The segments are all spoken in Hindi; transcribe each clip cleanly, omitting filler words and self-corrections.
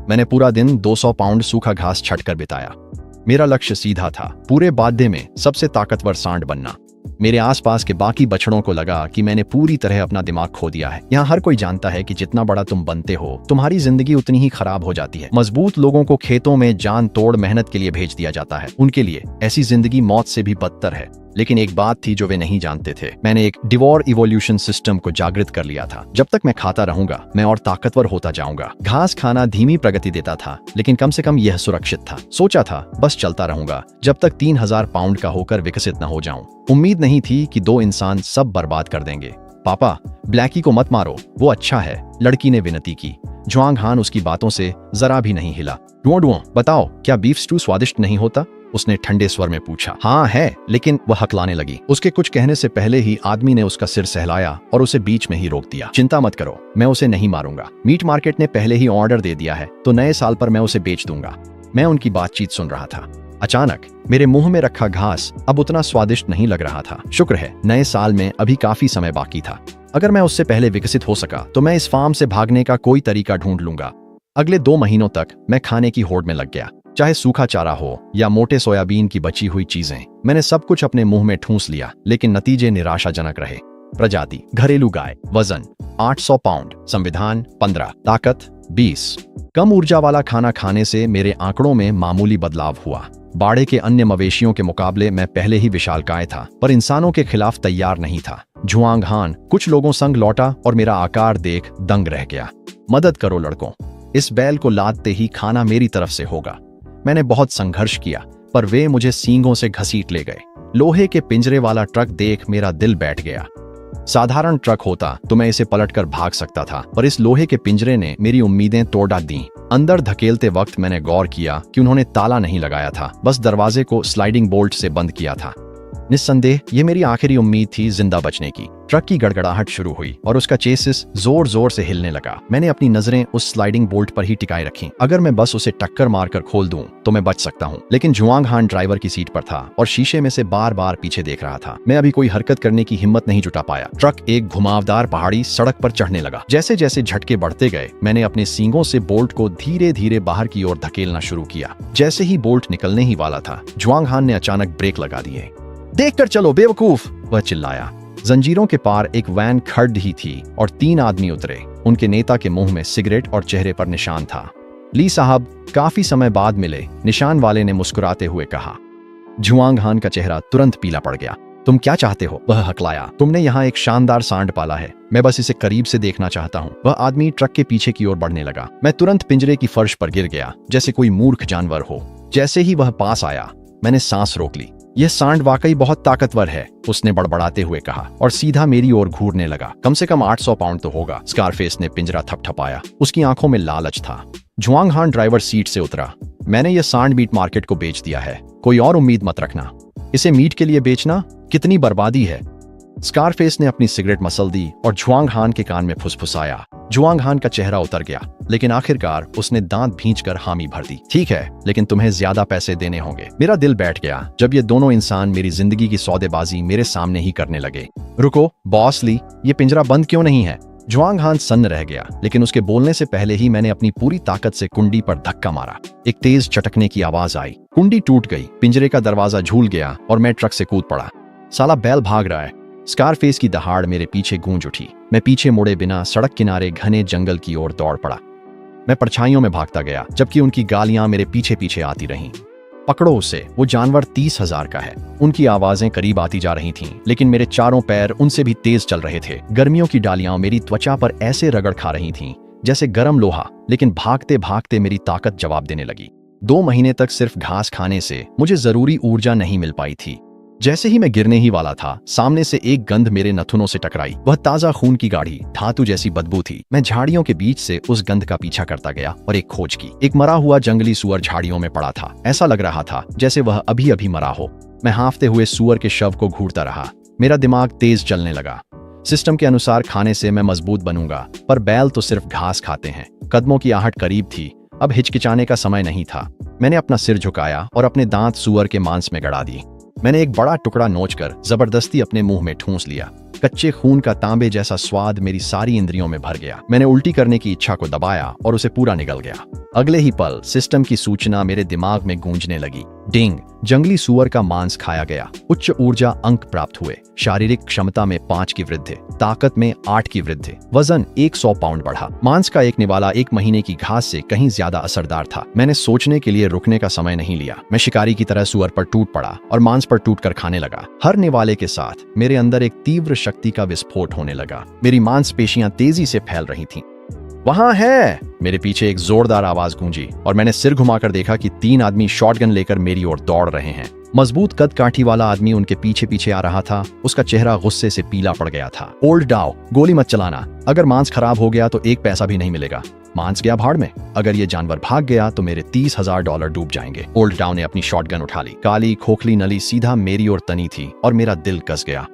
मैंने पूरा दिन 200 पाउंड सूखा घास छटकर बिताया। मेरा लक्ष्य सीधा था, पूरे बाद्य में सबसे ताकतवर सांड बनना। मेरे आसपास के बाकी बछड़ों को लगा कि मैंने पूरी तरह अपना दिमाग खो दिया है। यहाँ हर कोई जानता है कि जितना बड़ा तुम बनते हो, तुम्हारी जिंदगी उतनी ही खराब हो जाती है। मजबूत लोगों को खेतों में जान तोड़ मेहनत के लिए भेज दिया जाता है। उनके लिए ऐसी जिंदगी मौत से भी बदतर है। लेकिन एक बात थी जो वे नहीं जानते थे। मैंने एक डिवोर इवोल्यूशन सिस्टम को जागृत कर लिया था। जब तक मैं खाता रहूंगा, मैं और ताकतवर होता जाऊंगा। घास खाना धीमी प्रगति देता था, लेकिन कम से कम यह सुरक्षित था। सोचा था बस चलता रहूंगा जब तक 3000 पाउंड का होकर विकसित न हो जाऊं। उम्मीद नहीं थी कि दो इंसान सब बर्बाद कर देंगे। पापा, ब्लैकी को मत मारो, वो अच्छा है, लड़की ने विनती की। जुआंग हान उसकी बातों से जरा भी नहीं हिला। डुओ, बताओ, क्या बीफ स्टू स्वादिष्ट नहीं होता? उसने ठंडे स्वर में पूछा। हाँ है, लेकिन वह हकलाने लगी। उसके कुछ कहने से पहले ही आदमी ने उसका सिर सहलाया और उसे बीच में ही रोक दिया। चिंता मत करो, मैं उसे नहीं मारूंगा। मीट मार्केट ने पहले ही ऑर्डर दे दिया है, तो नए साल पर मैं उसे बेच दूंगा। मैं उनकी बातचीत सुन रहा था। अचानक मेरे मुंह में रखा घास अब उतना स्वादिष्ट नहीं लग रहा था। शुक्र है, नए साल में अभी काफी समय बाकी था। अगर मैं उससे पहले विकसित हो सका तो मैं इस फार्म से भागने का कोई तरीका ढूंढ लूंगा। अगले 2 महीनों तक मैं खाने की होड़ में लग गया, चाहे सूखा चारा हो या मोटे सोयाबीन की बची हुई चीजें। मैंने सब कुछ अपने मुंह में ठूंस लिया, लेकिन नतीजे निराशाजनक रहे। प्रजाति घरेलू गाय, वजन 800 पाउंड, संविधान 15, ताकत 20। कम ऊर्जा वाला खाना खाने से मेरे आंकड़ों में मामूली बदलाव हुआ। बाड़े के अन्य मवेशियों के मुकाबले मैं पहले ही विशालकाय था, पर इंसानों के खिलाफ तैयार नहीं था। जुआंग हान कुछ लोगों संग लौटा और मेरा आकार देख दंग रह गया। मदद करो लड़कों, इस बैल को लादते ही खाना मेरी तरफ से होगा। मैंने बहुत संघर्ष किया, पर वे मुझे सींगों से घसीट ले गए। लोहे के पिंजरे वाला ट्रक देख मेरा दिल बैठ गया। साधारण ट्रक होता तो मैं इसे पलटकर भाग सकता था, पर इस लोहे के पिंजरे ने मेरी उम्मीदें तोड़ दी। अंदर धकेलते वक्त मैंने गौर किया कि उन्होंने ताला नहीं लगाया था, बस दरवाजे को स्लाइडिंग बोल्ट से बंद किया था। निस्संदेह ये मेरी आखिरी उम्मीद थी जिंदा बचने की। ट्रक की गड़गड़ाहट शुरू हुई और उसका चेसिस जोर जोर से हिलने लगा। मैंने अपनी नजरें उस स्लाइडिंग बोल्ट पर ही टिकाए रखी। अगर मैं बस उसे टक्कर मारकर खोल दूं तो मैं बच सकता हूं। लेकिन जुआंग हान ड्राइवर की सीट पर था और शीशे में से बार बार पीछे देख रहा था। मैं अभी कोई हरकत करने की हिम्मत नहीं जुटा पाया। ट्रक एक घुमावदार पहाड़ी सड़क पर चढ़ने लगा। जैसे जैसे झटके बढ़ते गए, मैंने अपने सींगों से बोल्ट को धीरे धीरे बाहर की ओर धकेलना शुरू किया। जैसे ही बोल्ट निकलने ही वाला था, जुआंग हान ने अचानक ब्रेक लगा दिए। देखकर चलो बेवकूफ, वह चिल्लाया। जंजीरों के पार एक वैन खड़ी ही थी और 3 आदमी उतरे। उनके नेता के मुंह में सिगरेट और चेहरे पर निशान था। ली साहब, काफी समय बाद मिले, निशान वाले ने मुस्कुराते हुए कहा। जुआंग हान का चेहरा तुरंत पीला पड़ गया। तुम क्या चाहते हो? वह हकलाया। तुमने यहाँ एक शानदार सांड पाला है, मैं बस इसे करीब से देखना चाहता हूँ। वह आदमी ट्रक के पीछे की ओर बढ़ने लगा। मैं तुरंत पिंजरे की फर्श पर गिर गया, जैसे कोई मूर्ख जानवर हो। जैसे ही वह पास आया, मैंने सांस रोक ली। यह सांड वाकई बहुत ताकतवर है, उसने बड़बड़ाते हुए कहा और सीधा मेरी ओर घूरने लगा। कम से कम 800 पाउंड तो होगा। स्कारफेस ने पिंजरा थपथपाया। उसकी आंखों में लालच था। जुआंग हान ड्राइवर सीट से उतरा। मैंने यह सांड मीट मार्केट को बेच दिया है, कोई और उम्मीद मत रखना। इसे मीट के लिए बेचना कितनी बर्बादी है। स्कारफेस ने अपनी सिगरेट मसल दी और जुआंग हान के कान में फुसफुसाया। जुआंग हान का चेहरा उतर गया, लेकिन आखिरकार उसने दांत भींचकर हामी भर दी। ठीक है, लेकिन तुम्हें ज्यादा पैसे देने होंगे। मेरा दिल बैठ गया जब ये दोनों इंसान मेरी जिंदगी की सौदेबाजी मेरे सामने ही करने लगे। रुको बॉस ली, ये पिंजरा बंद क्यों नहीं है? जुआंग हान सन्न रह गया, लेकिन उसके बोलने से पहले ही मैंने अपनी पूरी ताकत से कुंडी पर धक्का मारा। एक तेज चटकने की आवाज आई, कुंडी टूट गई, पिंजरे का दरवाजा झूल गया और मैं ट्रक से कूद पड़ा। साला बैल भाग रहा है। स्कारफेस की दहाड़ मेरे पीछे गूंज उठी। मैं पीछे मुड़े बिना सड़क किनारे घने जंगल की ओर दौड़ पड़ा। मैं परछाइयों में भागता गया, जबकि उनकी गालियां मेरे पीछे पीछे आती रहीं। पकड़ो उसे, वो जानवर 30,000 का है। उनकी आवाजें करीब आती जा रही थीं, लेकिन मेरे चारों पैर उनसे भी तेज चल रहे थे। गर्मियों की डालियां मेरी त्वचा पर ऐसे रगड़ खा रही थीं जैसे गर्म लोहा, लेकिन भागते भागते मेरी ताकत जवाब देने लगी। 2 महीने तक सिर्फ घास खाने से मुझे जरूरी ऊर्जा नहीं मिल पाई थी। जैसे ही मैं गिरने ही वाला था, सामने से एक गंध मेरे नथुनों से टकराई। वह ताजा खून की गाढ़ी धातु जैसी बदबू थी। मैं झाड़ियों के बीच से उस गंध का पीछा करता गया और एक खोज की। एक मरा हुआ जंगली सुअर झाड़ियों में पड़ा था। ऐसा लग रहा था जैसे वह अभी अभी मरा हो। मैं हांफते हुए सुअर के शव को घूरता रहा। मेरा दिमाग तेज चलने लगा। सिस्टम के अनुसार खाने से मैं मजबूत बनूंगा, पर बैल तो सिर्फ घास खाते हैं। कदमों की आहट करीब थी। अब हिचकिचाने का समय नहीं था। मैंने अपना सिर झुकाया और अपने दांत सुअर के मांस में गड़ा दिए। मैंने एक बड़ा टुकड़ा नोचकर जबरदस्ती अपने मुंह में ठूंस लिया। कच्चे खून का तांबे जैसा स्वाद मेरी सारी इंद्रियों में भर गया। मैंने उल्टी करने की इच्छा को दबाया और उसे पूरा निगल गया। अगले ही पल सिस्टम की सूचना मेरे दिमाग में गूंजने लगी। डिंग! जंगली सुअर का मांस खाया गया। उच्च ऊर्जा अंक प्राप्त हुए। शारीरिक क्षमता में 5 की वृद्धि, ताकत में 8 की वृद्धि, वजन 100 पाउंड बढ़ा। मांस का एक निवाला 1 महीने की घास से कहीं ज्यादा असरदार था। मैंने सोचने के लिए रुकने का समय नहीं लिया। मैं शिकारी की तरह सुअर पर टूट पड़ा और मांस पर टूटकर खाने लगा। हर निवाले के साथ मेरे अंदर एक तीव्र शक्ति का विस्फोट होने लगा। मेरी मांसपेशियां तेजी से फैल रही थीं। वहां है! मेरे पीछे एक जोरदार आवाज गूंजी और मैंने सिर घुमाकर देखा कि 3 आदमी शॉटगन लेकर मेरी ओर दौड़ रहे हैं। मजबूत कद काठी वाला आदमी उनके पीछे पीछे आ रहा था। उसका चेहरा गुस्से से पीला पड़ गया था। ओल्ड डाओ, गोली मत चलाना। अगर मांस खराब हो गया तो 1 पैसा भी नहीं मिलेगा। मांस गया भाड़ में। अगर ये जानवर भाग गया तो मेरे $30,000 डूब जाएंगे। ओल्ड डाओ ने अपनी शॉटगन उठा ली। काली खोखली नली सीधा मेरी ओर तनी थी और मेरा दिल कस गया।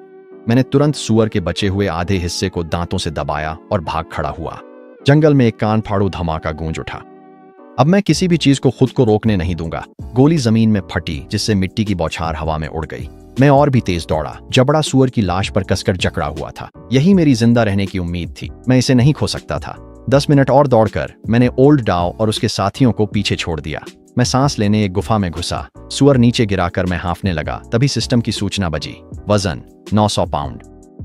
मैंने तुरंत सुअर के बचे हुए आधे हिस्से को दांतों से दबाया और भाग खड़ा हुआ। जंगल में एक कान फाड़ू धमाका गूंज उठा। अब मैं किसी भी चीज को खुद को रोकने नहीं दूंगा। गोली जमीन में फटी जिससे मिट्टी की बौछार हवा में उड़ गई। मैं और भी तेज दौड़ा। जबड़ा सुअर की लाश पर कसकर जकड़ा हुआ था। यही मेरी जिंदा रहने की उम्मीद थी। मैं इसे नहीं खो सकता था। 10 मिनट और दौड़कर मैंने ओल्ड डाओ और उसके साथियों को पीछे छोड़ दिया। मैं सांस लेने एक गुफा में घुसा। सुअर नीचे गिराकर मैं हाँफने लगा। तभी सिस्टम की सूचना बजी। वजन 900 पाउंड,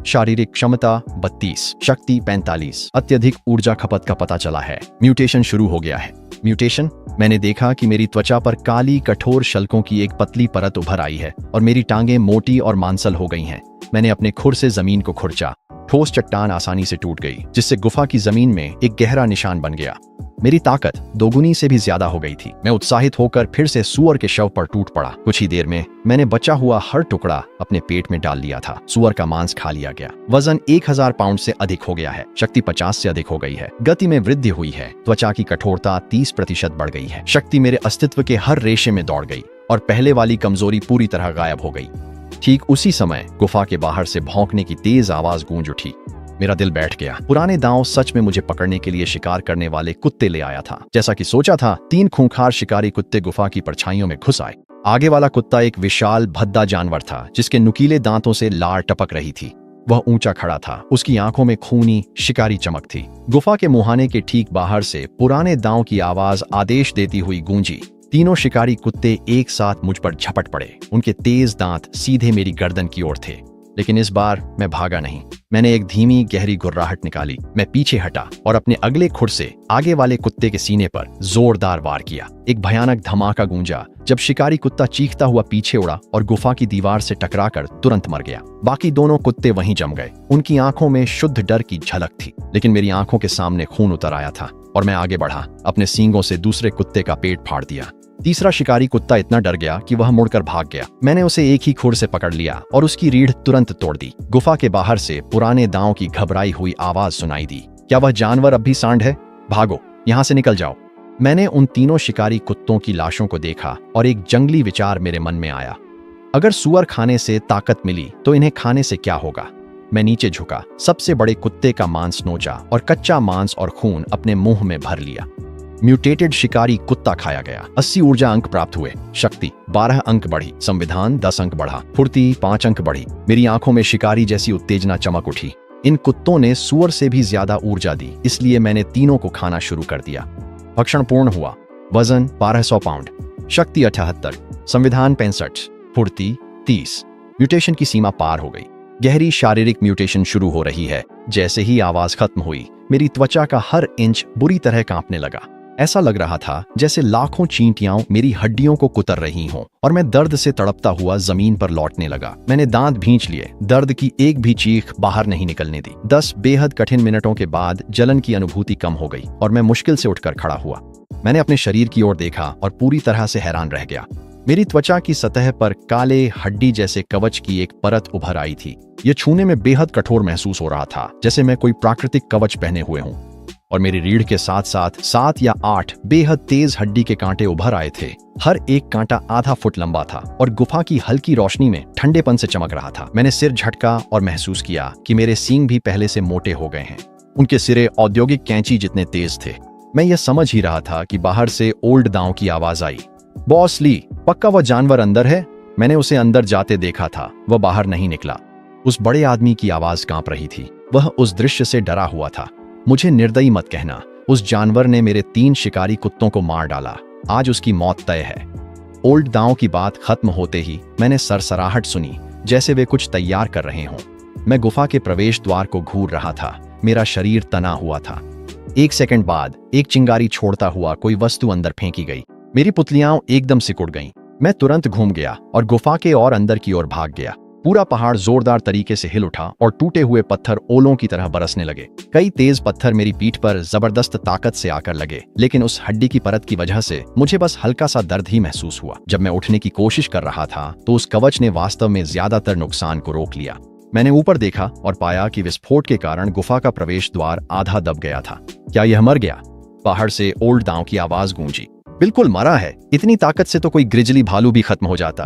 शारीरिक क्षमता 32, शक्ति 45, अत्यधिक ऊर्जा खपत का पता चला है। म्यूटेशन शुरू हो गया है। म्यूटेशन? मैंने देखा कि मेरी त्वचा पर काली कठोर शल्कों की एक पतली परत उभर आई है और मेरी टांगें मोटी और मांसल हो गई हैं। मैंने अपने खुर से जमीन को खुरचा। ठोस चट्टान आसानी से टूट गई, जिससे गुफा की जमीन में एक गहरा निशान बन गया। मेरी ताकत दोगुनी से भी ज्यादा हो गई थी। मैं उत्साहित होकर फिर से सुअर के शव पर टूट पड़ा। कुछ ही देर में मैंने बचा हुआ हर टुकड़ा अपने पेट में डाल लिया था। सुअर का मांस खा लिया गया। वजन 1000 पाउंड से अधिक हो गया है। शक्ति 50 से अधिक हो गई है। गति में वृद्धि हुई है। त्वचा की कठोरता 30% बढ़ गई है। शक्ति मेरे अस्तित्व के हर रेशे में दौड़ गई और पहले वाली कमजोरी पूरी तरह गायब हो गई। ठीक उसी समय गुफा के बाहर से भौंकने की तेज आवाज गूंज उठी। मेरा दिल बैठ गया। पुराने दांव सच में मुझे पकड़ने के लिए शिकार करने वाले कुत्ते ले आया था। जैसा कि सोचा था, 3 खूंखार शिकारी कुत्ते गुफा की परछाइयों में घुस आए। आगे वाला कुत्ता एक विशाल भद्दा जानवर था जिसके नुकीले दांतों से लार टपक रही थी। वह ऊंचा खड़ा था। उसकी आंखों में खूनी शिकारी चमक थी। गुफा के मुहाने के ठीक बाहर से पुराने दांव की आवाज आदेश देती हुई गूंजी। तीनों शिकारी कुत्ते एक साथ मुझ पर झपट पड़े। उनके तेज दांत सीधे मेरी गर्दन की ओर थे। लेकिन इस बार मैं भागा नहीं। मैंने एक धीमी गहरी गुर्राहट निकाली। मैं पीछे हटा और अपने अगले खुर से आगे वाले कुत्ते के सीने पर जोरदार वार किया। एक भयानक धमाका गूंजा जब शिकारी कुत्ता चीखता हुआ पीछे उड़ा और गुफा की दीवार से टकराकर तुरंत मर गया। बाकी दोनों कुत्ते वहीं जम गए। उनकी आंखों में शुद्ध डर की झलक थी, लेकिन मेरी आंखों के सामने खून उतर आया था और मैं आगे बढ़ा। अपने सींगों से दूसरे कुत्ते का पेट फाड़ दिया। तीसरा शिकारी कुत्ता इतना डर गया कि वह मुड़कर भाग गया। मैंने उसे एक ही खुर से पकड़ लिया और उसकी रीढ़ तुरंत तोड़ दी। गुफा के बाहर से पुराने दांव की घबराई हुई आवाज सुनाई दी। क्या वह जानवर अब भी सांड है? भागो, यहाँ से निकल जाओ। मैंने उन तीनों शिकारी कुत्तों की लाशों को देखा और एक जंगली विचार मेरे मन में आया। अगर सुअर खाने से ताकत मिली तो इन्हें खाने से क्या होगा? मैं नीचे झुका, सबसे बड़े कुत्ते का मांस नोचा और कच्चा मांस और खून अपने मुंह में भर लिया। म्यूटेटेड शिकारी कुत्ता खाया गया। 80 ऊर्जा अंक प्राप्त हुए। शक्ति 12 अंक बढ़ी। संविधान 10 अंक बढ़ा। फुर्ती 5 अंक बढ़ी। मेरी आंखों में शिकारी जैसी उत्तेजना चमक उठी। इन कुत्तों ने सुअर से भी ज्यादा ऊर्जा दी, इसलिए मैंने तीनों को खाना शुरू कर दिया। भक्षण पूर्ण हुआ। वजन 1200 पाउंड, शक्ति 78, संविधान 65, फुर्ती 30। म्यूटेशन की सीमा पार हो गई। गहरी शारीरिक म्यूटेशन शुरू हो रही है। जैसे ही आवाज खत्म हुई, मेरी त्वचा का हर इंच बुरी तरह कांपने लगा। ऐसा लग रहा था जैसे लाखों चींटियां मेरी हड्डियों को कुतर रही हों और मैं दर्द से तड़पता हुआ जमीन पर लौटने लगा। मैंने दांत भींच लिए। दर्द की एक भी चीख बाहर नहीं निकलने दी। 10 बेहद कठिन मिनटों के बाद जलन की अनुभूति कम हो गई और मैं मुश्किल से उठकर खड़ा हुआ। मैंने अपने शरीर की ओर देखा और पूरी तरह से हैरान रह गया। मेरी त्वचा की सतह पर काले हड्डी जैसे कवच की एक परत उभर आई थी। यह छूने में बेहद कठोर महसूस हो रहा था, जैसे मैं कोई प्राकृतिक कवच पहने हुए हूं। और मेरी रीढ़ के साथ साथ 7 या 8 बेहद तेज हड्डी के कांटे उभर आए थे। हर एक कांटा आधा फुट लंबा था और गुफा की हल्की रोशनी में ठंडेपन से चमक रहा था। मैंने सिर झटका और महसूस किया कि मेरे सींग भी पहले से मोटे हो गए हैं। उनके सिरे औद्योगिक कैंची जितने तेज थे। मैं यह समझ ही रहा था कि बाहर से ओल्ड दांव की आवाज आई। बॉस ली, पक्का वह जानवर अंदर है? मैंने उसे अंदर जाते देखा था, वह बाहर नहीं निकला। उस बड़े आदमी की आवाज कांप रही थी। वह उस दृश्य से डरा हुआ था। मुझे निर्दयी मत कहना, उस जानवर ने मेरे 3 शिकारी कुत्तों को मार डाला। आज उसकी मौत तय है। ओल्ड दांव की बात खत्म होते ही मैंने सरसराहट सुनी, जैसे वे कुछ तैयार कर रहे हों। मैं गुफा के प्रवेश द्वार को घूर रहा था। मेरा शरीर तना हुआ था। 1 सेकंड बाद एक चिंगारी छोड़ता हुआ कोई वस्तु अंदर फेंकी गई। मेरी पुतलियां एकदम सिकुड़ गईं। मैं तुरंत घूम गया और गुफा के और अंदर की ओर भाग गया। पूरा पहाड़ जोरदार तरीके से हिल उठा और टूटे हुए पत्थर ओलों की तरह बरसने लगे। कई तेज पत्थर मेरी पीठ पर जबरदस्त ताकत से आकर लगे, लेकिन उस हड्डी की परत की वजह से मुझे बस हल्का सा दर्द ही महसूस हुआ। जब मैं उठने की कोशिश कर रहा था तो उस कवच ने वास्तव में ज्यादातर नुकसान को रोक लिया। मैंने ऊपर देखा और पाया कि विस्फोट के कारण गुफा का प्रवेश द्वार आधा दब गया था। क्या यह मर गया? बाहर से ओल्ड दांव की आवाज गूंजी। बिल्कुल मरा है। इतनी ताकत से तो कोई ग्रिजली भालू भी खत्म हो जाता।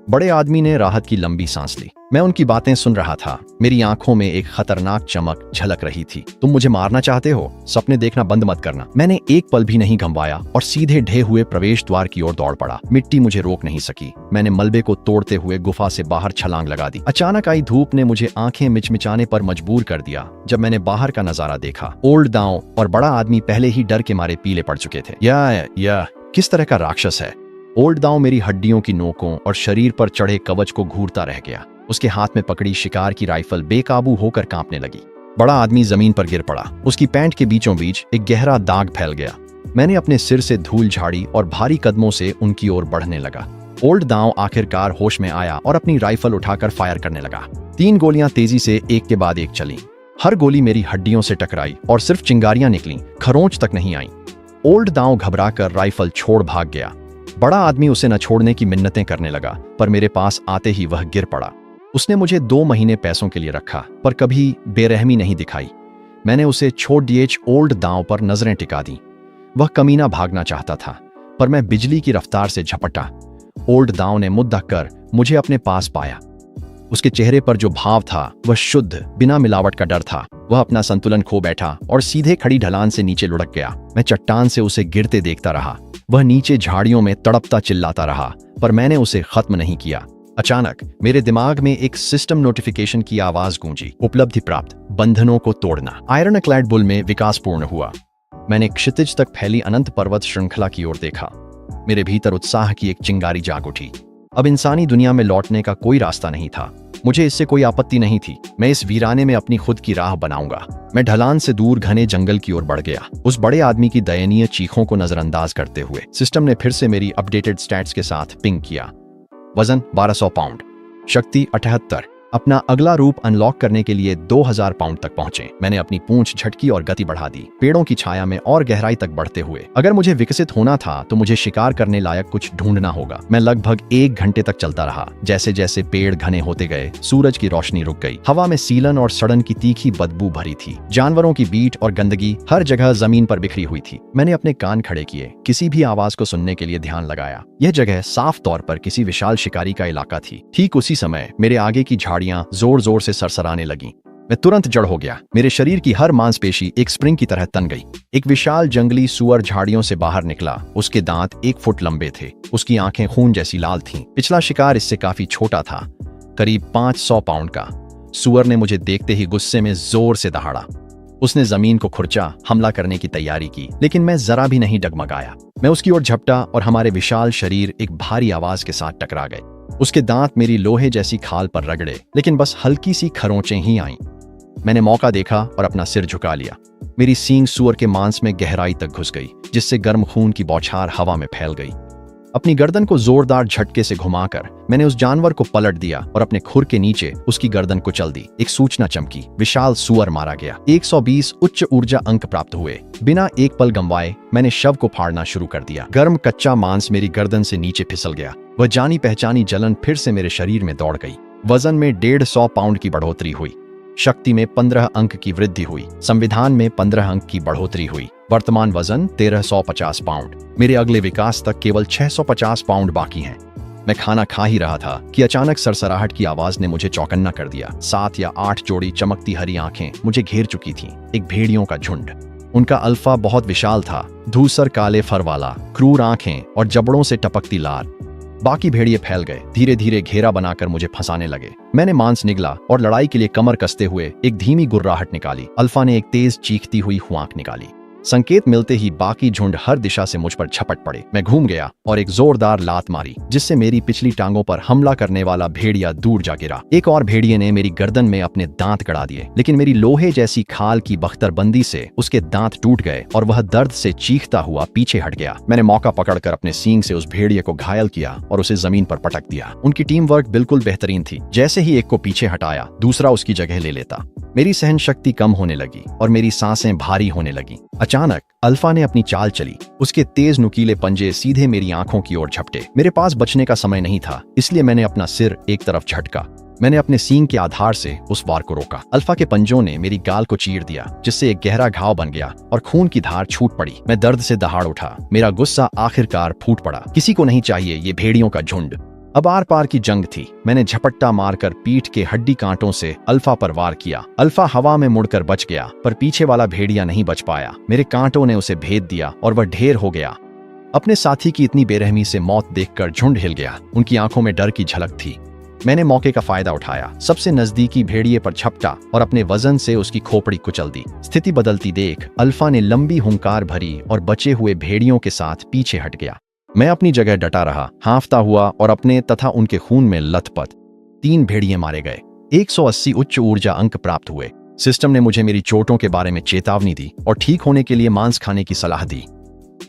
बड़े आदमी ने राहत की लंबी सांस ली। मैं उनकी बातें सुन रहा था। मेरी आंखों में एक खतरनाक चमक झलक रही थी। तुम मुझे मारना चाहते हो? सपने देखना बंद मत करना। मैंने एक पल भी नहीं गंवाया और सीधे ढे हुए प्रवेश द्वार की ओर दौड़ पड़ा। मिट्टी मुझे रोक नहीं सकी। मैंने मलबे को तोड़ते हुए गुफा से बाहर छलांग लगा दी। अचानक आई धूप ने मुझे आंखें मिचमिचाने पर मजबूर कर दिया। जब मैंने बाहर का नजारा देखा, ओल्ड दांव और बड़ा आदमी पहले ही डर के मारे पीले पड़ चुके थे। यह किस तरह का राक्षस है? ओल्ड दांव मेरी हड्डियों की नोकों और शरीर पर चढ़े कवच को घूरता रह गया। उसके हाथ में पकड़ी शिकार की राइफल बेकाबू होकर कांपने लगी। बड़ा आदमी जमीन पर गिर पड़ा। उसकी पैंट के बीचों बीच एक गहरा दाग फैल गया। मैंने अपने सिर से धूल झाड़ी और भारी कदमों से उनकी ओर बढ़ने लगा। ओल्ड दांव आखिरकार होश में आया और अपनी राइफल उठाकर फायर करने लगा। 3 गोलियां तेजी से एक के बाद एक चलीं। हर गोली मेरी हड्डियों से टकराई और सिर्फ चिंगारियां निकलीं, खरोंच तक नहीं आई। ओल्ड दांव घबराकर राइफल छोड़ भाग गया। बड़ा आदमी उसे न छोड़ने की मिन्नतें करने लगा, पर मेरे पास आते ही वह गिर पड़ा। उसने मुझे 2 महीने पैसों के लिए रखा, पर कभी बेरहमी नहीं दिखाई। मैंने उसे छोड़ दिए। ओल्ड दांव पर नजरें टिका दी। वह कमीना भागना चाहता था, पर मैं बिजली की रफ्तार से झपटा। ओल्ड दांव ने मुद्दा कर मुझे अपने पास पाया। उसके चेहरे पर जो भाव था वह शुद्ध, बिना मिलावट का डर था। वह अपना संतुलन खो बैठा और सीधे खड़ी ढलान से नीचे लुढ़क गया। मैं चट्टान से उसे गिरते देखता रहा। वह नीचे झाड़ियों में तड़पता चिल्लाता रहा, पर मैंने उसे खत्म नहीं किया। अचानक मेरे दिमाग में एक सिस्टम नोटिफिकेशन की आवाज गूंजी। उपलब्धि प्राप्त, बंधनों को तोड़ना। आयरनक्लैड बुल में विकास पूर्ण हुआ। मैंने क्षितिज तक फैली अनंत पर्वत श्रृंखला की ओर देखा। मेरे भीतर उत्साह की एक चिंगारी जाग उठी। अब इंसानी दुनिया में लौटने का कोई रास्ता नहीं था। मुझे इससे कोई आपत्ति नहीं थी। मैं इस वीराने में अपनी खुद की राह बनाऊंगा। मैं ढलान से दूर घने जंगल की ओर बढ़ गया, उस बड़े आदमी की दयनीय चीखों को नजरअंदाज करते हुए। सिस्टम ने फिर से मेरी अपडेटेड स्टैट्स के साथ पिंग किया। वजन 1200 पाउंड, शक्ति 78। अपना अगला रूप अनलॉक करने के लिए 2000 पाउंड तक पहुंचे। मैंने अपनी पूंछ झटकी और गति बढ़ा दी, पेड़ों की छाया में और गहराई तक बढ़ते हुए। अगर मुझे विकसित होना था तो मुझे शिकार करने लायक कुछ ढूंढना होगा। मैं लगभग 1 घंटे तक चलता रहा। जैसे जैसे पेड़ घने होते गए, सूरज की रोशनी रुक गई। हवा में सीलन और सड़न की तीखी बदबू भरी थी। जानवरों की बीट और गंदगी हर जगह जमीन पर बिखरी हुई थी। मैंने अपने कान खड़े किए, किसी भी आवाज को सुनने के लिए ध्यान लगाया। यह जगह साफ तौर पर किसी विशाल शिकारी का इलाका थी। ठीक उसी समय मेरे आगे की झाड़ियां जोर जोर से सरसराने लगीं। मैं तुरंत जड़ हो गया। मेरे शरीर की हर मांसपेशी एक स्प्रिंग की तरह तन गई। एक विशाल जंगली सुअर झाड़ियों से बाहर निकला। उसके दांत 1 फुट लंबे थे। उसकी आंखें खून जैसी लाल थीं। पिछला शिकार इससे काफी छोटा था, करीब 500 पाउंड का। सुअर ने मुझे देखते ही गुस्से में जोर से दहाड़ा। उसने जमीन को खुरचा, हमला करने की तैयारी की, लेकिन मैं जरा भी नहीं डगमगाया। मैं उसकी ओर झपटा और हमारे विशाल शरीर एक भारी आवाज के साथ टकरा गए। उसके दांत मेरी लोहे जैसी खाल पर रगड़े, लेकिन बस हल्की सी खरोंचें ही आईं। मैंने मौका देखा और अपना सिर झुका लिया। मेरी सींग सुअर के मांस में गहराई तक घुस गई, जिससे गर्म खून की बौछार हवा में फैल गई। अपनी गर्दन को जोरदार झटके से घुमाकर मैंने उस जानवर को पलट दिया और अपने खुर के नीचे उसकी गर्दन को चल दी। एक सूचना चमकी, विशाल सुअर मारा गया। 120 उच्च ऊर्जा अंक प्राप्त हुए। बिना एक पल गंवाए मैंने शव को फाड़ना शुरू कर दिया। गर्म कच्चा मांस मेरी गर्दन से नीचे फिसल गया। वह जानी पहचानी जलन फिर से मेरे शरीर में दौड़ गई। वजन में 150 पाउंड की बढ़ोतरी हुई। शक्ति में 15 अंक की वृद्धि हुई। संविधान में 15 अंक की बढ़ोतरी हुई। वर्तमान वजन 1350 पाउंड। मेरे अगले विकास तक केवल 650 पाउंड बाकी हैं। मैं खाना खा ही रहा था कि अचानक सरसराहट की आवाज ने मुझे चौकन्ना कर दिया। 7 या 8 जोड़ी चमकती हरी आंखें मुझे घेर चुकी थीं। एक भेड़ियों का झुंड। उनका अल्फा बहुत विशाल था, धूसर काले फर वाला, क्रूर आंखें और जबड़ों से टपकती लार। बाकी भेड़िए फैल गए, धीरे धीरे घेरा बनाकर मुझे फंसाने लगे। मैंने मांस निगला और लड़ाई के लिए कमर कसते हुए एक धीमी गुर्राहट निकाली। अल्फा ने एक तेज चीखती हुई हुआंक निकाली। संकेत मिलते ही बाकी झुंड हर दिशा से मुझ पर झपट पड़े। मैं घूम गया और एक जोरदार लात मारी, जिससे मेरी पिछली टांगों पर हमला करने वाला भेड़िया दूर जा गिरा। एक और भेड़िए ने मेरी गर्दन में अपने दांत गड़ा दिए, लेकिन मेरी लोहे जैसी खाल की बख्तरबंदी से उसके दांत टूट गए और वह दर्द से चीखता हुआ पीछे हट गया। मैंने मौका पकड़कर अपने सींग से उस भेड़िए को घायल किया और उसे जमीन पर पटक दिया। उनकी टीम वर्क बिल्कुल बेहतरीन थी। जैसे ही एक को पीछे हटाया, दूसरा उसकी जगह ले लेता। मेरी सहन शक्ति कम होने लगी और मेरी सांसें भारी होने लगी। अचानक अल्फा ने अपनी चाल चली। उसके तेज नुकीले पंजे सीधे मेरी आंखों की ओर झपटे। मेरे पास बचने का समय नहीं था, इसलिए मैंने अपना सिर एक तरफ झटका। मैंने अपने सींग के आधार से उस वार को रोका। अल्फा के पंजों ने मेरी गाल को चीर दिया, जिससे एक गहरा घाव बन गया और खून की धार छूट पड़ी। मैं दर्द से दहाड़ उठा। मेरा गुस्सा आखिरकार फूट पड़ा। किसी को नहीं चाहिए ये भेड़ियों का झुंड। अब आर पार की जंग थी। मैंने झपट्टा मारकर पीठ के हड्डी कांटों से अल्फा पर वार किया। अल्फा हवा में मुड़कर बच गया, पर पीछे वाला भेड़िया नहीं बच पाया। मेरे कांटों ने उसे भेद दिया और वह ढेर हो गया। अपने साथी की इतनी बेरहमी से मौत देखकर झुंड हिल गया। उनकी आंखों में डर की झलक थी। मैंने मौके का फायदा उठाया, सबसे नजदीकी भेड़िए पर झपटा और अपने वजन से उसकी खोपड़ी कुचल दी। स्थिति बदलती देख अल्फा ने लंबी हुंकार भरी और बचे हुए भेड़ियों के साथ पीछे हट गया। मैं अपनी जगह डटा रहा, हांफता हुआ और अपने तथा उनके खून में लथपथ। 3 भेड़िए मारे गए। 180 उच्च ऊर्जा अंक प्राप्त हुए। सिस्टम ने मुझे मेरी चोटों के बारे में चेतावनी दी और ठीक होने के लिए मांस खाने की सलाह दी।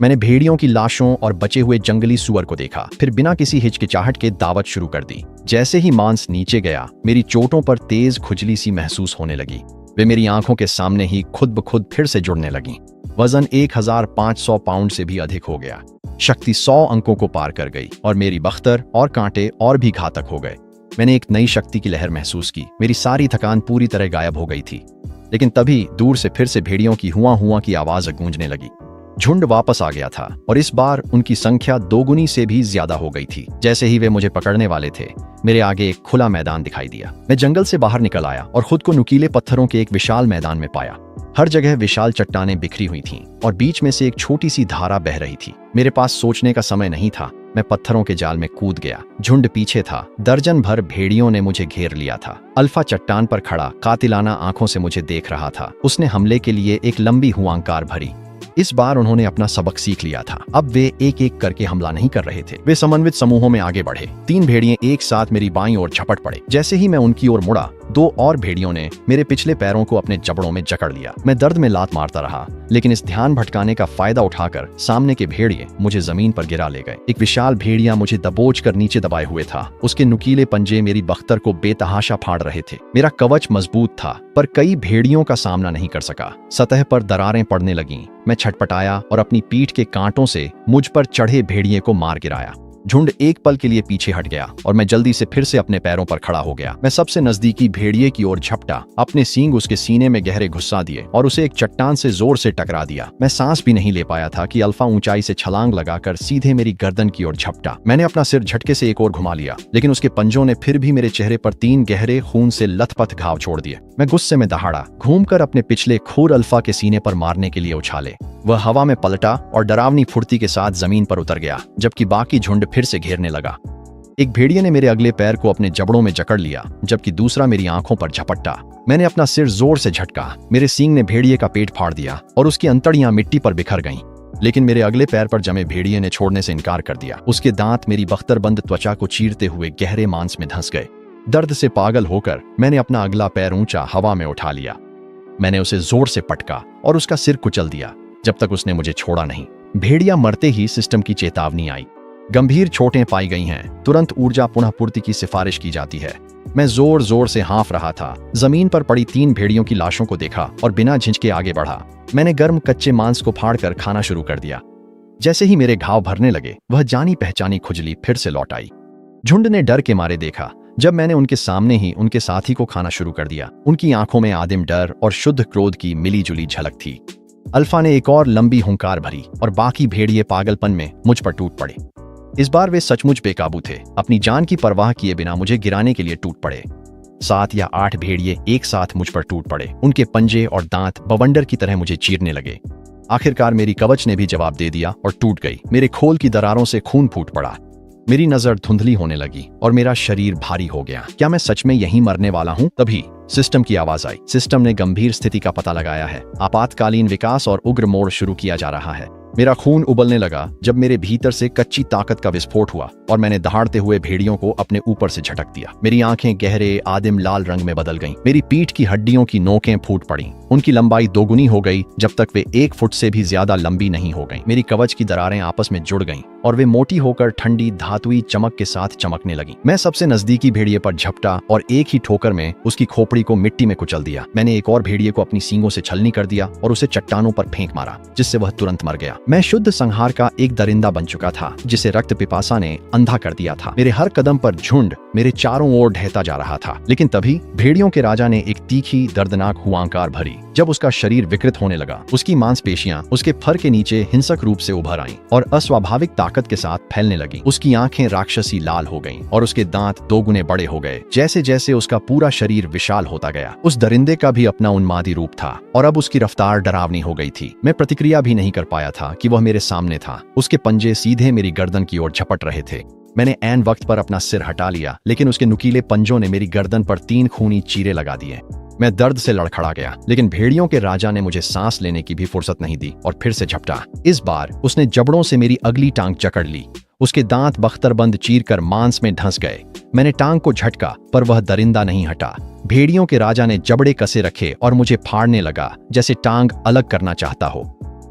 मैंने भेड़ियों की लाशों और बचे हुए जंगली सुअर को देखा, फिर बिना किसी हिचकिचाहट के दावत शुरू कर दी। जैसे ही मांस नीचे गया, मेरी चोटों पर तेज खुजली सी महसूस होने लगी। वे मेरी आंखों के सामने ही खुद ब खुद फिर से जुड़ने लगी। वजन 1500 पाउंड से भी अधिक हो गया। शक्ति 100 अंकों को पार कर गई और मेरी बख्तर और कांटे और भी घातक हो गए। मैंने एक नई शक्ति की लहर महसूस की। मेरी सारी थकान पूरी तरह गायब हो गई थी। लेकिन तभी दूर से फिर से भेड़ियों की हुआ हुआ की आवाज गूंजने लगी। झुंड वापस आ गया था और इस बार उनकी संख्या दोगुनी से भी ज्यादा हो गई थी। जैसे ही वे मुझे पकड़ने वाले थे, मेरे आगे एक खुला मैदान दिखाई दिया। मैं जंगल से बाहर निकल आया और खुद को नुकीले पत्थरों के एक विशाल मैदान में पाया। हर जगह विशाल चट्टानें बिखरी हुई थीं और बीच में से एक छोटी सी धारा बह रही थी। मेरे पास सोचने का समय नहीं था। मैं पत्थरों के जाल में कूद गया। झुंड पीछे था। दर्जन भर भेड़ियों ने मुझे घेर लिया था। अल्फा चट्टान पर खड़ा कातिलाना आंखों से मुझे देख रहा था। उसने हमले के लिए एक लंबी हुआंकार भरी। इस बार उन्होंने अपना सबक सीख लिया था। अब वे एक एक करके हमला नहीं कर रहे थे। वे समन्वित समूहों में आगे बढ़े। 3 भेड़िए एक साथ मेरी बाईं ओर झपट पड़े। जैसे ही मैं उनकी ओर मुड़ा, 2 और भेड़ियों ने मेरे पिछले पैरों को अपने जबड़ों में जकड़ लिया। मैं दर्द में लात मारता रहा, लेकिन इस ध्यान भटकाने का फायदा उठाकर सामने के भेड़िए मुझे जमीन पर गिरा ले गए। एक विशाल भेड़िया मुझे दबोच कर नीचे दबाए हुए था। उसके नुकीले पंजे मेरी बख्तर को बेतहाशा फाड़ रहे थे। मेरा कवच मजबूत था, पर कई भेड़ियों का सामना नहीं कर सका। सतह पर दरारें पड़ने लगीं। मैं छटपटाया और अपनी पीठ के कांटों से मुझ पर चढ़े भेड़िए को मार गिराया। झुंड एक पल के लिए पीछे हट गया और मैं जल्दी से फिर से अपने पैरों पर खड़ा हो गया। मैं सबसे नजदीकी भेड़िए की ओर झपटा, अपने सींग उसके सीने में गहरे घुसा दिए और उसे एक चट्टान से जोर से टकरा दिया। मैं सांस भी नहीं ले पाया था कि अल्फा ऊंचाई से छलांग लगाकर सीधे मेरी गर्दन की ओर झपटा। मैंने अपना सिर झटके से एक ओर घुमा लिया, लेकिन उसके पंजों ने फिर भी मेरे चेहरे पर 3 गहरे खून से लथपथ घाव छोड़ दिए। मैं गुस्से में दहाड़ा, घूमकर अपने पिछले खूर अल्फा के सीने पर मारने के लिए उछाले। वह हवा में पलटा और डरावनी फुर्ती के साथ जमीन पर उतर गया, जबकि बाकी झुंड फिर से घेरने लगा। एक भेड़िए ने मेरे अगले पैर को अपने जबड़ों में जकड़ लिया, जबकि दूसरा मेरी आंखों पर झपट्टा। मैंने अपना सिर जोर से झटका। मेरे सींग ने भेड़िए का पेट फाड़ दिया और उसकी अंतड़ियां मिट्टी पर बिखर गईं। लेकिन मेरे अगले पैर पर जमे भेड़िए ने छोड़ने से इनकार कर दिया। उसके दांत मेरी बख्तरबंद त्वचा को चीरते हुए गहरे मांस में धंस गए। दर्द से पागल होकर मैंने अपना अगला पैर ऊंचा हवा में उठा लिया। मैंने उसे जोर से पटका और उसका सिर कुचल दिया, जब तक उसने मुझे छोड़ा नहीं। भेड़िया मरते ही सिस्टम की चेतावनी आई। गंभीर चोटें पाई गई हैं, तुरंत ऊर्जा पुनः पूर्ति की सिफारिश की जाती है। मैं जोर जोर से हाँफ रहा था। जमीन पर पड़ी 3 भेड़ियों की लाशों को देखा और बिना झिझके आगे बढ़ा। मैंने गर्म कच्चे मांस को फाड़कर खाना शुरू कर दिया। जैसे ही मेरे घाव भरने लगे, वह जानी पहचानी खुजली फिर से लौट आई। झुंड ने डर के मारे देखा जब मैंने उनके सामने ही उनके साथी को खाना शुरू कर दिया। उनकी आंखों में आदिम डर और शुद्ध क्रोध की मिली-जुली झलक थी। अल्फा ने एक और लंबी हुंकार भरी और बाकी भेड़िए पागलपन में मुझ पर टूट पड़े। इस बार वे सचमुच बेकाबू थे। अपनी जान की परवाह किए बिना मुझे गिराने के लिए टूट पड़े। 7 या 8 भेड़िए एक साथ मुझ पर टूट पड़े। उनके पंजे और दांत बवंडर की तरह मुझे चीरने लगे। आखिरकार मेरी कवच ने भी जवाब दे दिया और टूट गई। मेरे खोल की दरारों से खून फूट पड़ा। मेरी नजर धुंधली होने लगी और मेरा शरीर भारी हो गया। क्या मैं सच में यहीं मरने वाला हूँ? तभी सिस्टम की आवाज आई। सिस्टम ने गंभीर स्थिति का पता लगाया है। आपातकालीन विकास और उग्र मोड़ शुरू किया जा रहा है। मेरा खून उबलने लगा जब मेरे भीतर से कच्ची ताकत का विस्फोट हुआ और मैंने दहाड़ते हुए भेड़ियों को अपने ऊपर से झटक दिया। मेरी आंखें गहरे आदिम लाल रंग में बदल गईं। मेरी पीठ की हड्डियों की नोकें फूट पड़ीं। उनकी लंबाई दोगुनी हो गई जब तक वे 1 फुट से भी ज्यादा लंबी नहीं हो गईं। मेरी कवच की दरारें आपस में जुड़ गईं और वे मोटी होकर ठंडी धातुई चमक के साथ चमकने लगीं। मैं सबसे नजदीकी भेड़िए पर झपटा और एक ही ठोकर में उसकी खोपड़ी को मिट्टी में कुचल दिया। मैंने एक और भेड़िए को अपनी सींगों से छलनी कर दिया और उसे चट्टानों पर फेंक मारा, जिससे वह तुरंत मर गया। मैं शुद्ध संहार का एक दरिंदा बन चुका था जिसे रक्त पिपासा ने अंधा कर दिया था। मेरे हर कदम पर झुंड मेरे चारों ओर ढहता जा रहा था। लेकिन तभी भेड़ियों के राजा ने एक तीखी दर्दनाक हुआंकार भरी। जब उसका शरीर विकृत होने लगा, उसकी मांसपेशियां उसके फर के नीचे हिंसक रूप से उभर आईं और अस्वाभाविक ताकत के साथ फैलने लगी। उसकी आंखें राक्षसी लाल हो गईं और उसके दांत 2 गुने बड़े हो गए। जैसे जैसे उसका पूरा शरीर विशाल होता गया, उस दरिंदे का भी अपना उन्मादी रूप था और अब उसकी रफ्तार डरावनी हो गई थी। मैं प्रतिक्रिया भी नहीं कर पाया था कि वह मेरे सामने था। उसके पंजे सीधे मेरी गर्दन की ओर झपट रहे थे। मैंने ऐन वक्त पर अपना सिर हटा लिया, लेकिन उसके नुकीले पंजों ने मेरी गर्दन पर 3 खूनी चीरे लगा दिए। मैं दर्द से लड़खड़ा गया, लेकिन भेड़ियों के राजा ने मुझे सांस लेने की भी फुर्सत नहीं दी और फिर से झपटा। इस बार उसने जबड़ों से मेरी अगली टांग जकड़ ली। उसके दांत बख्तरबंद चीरकर मांस में धंस गए। मैंने टांग को झटका, पर वह दरिंदा नहीं हटा। भेड़ियों के राजा ने जबड़े कसे रखे और मुझे फाड़ने लगा, जैसे टांग अलग करना चाहता हो।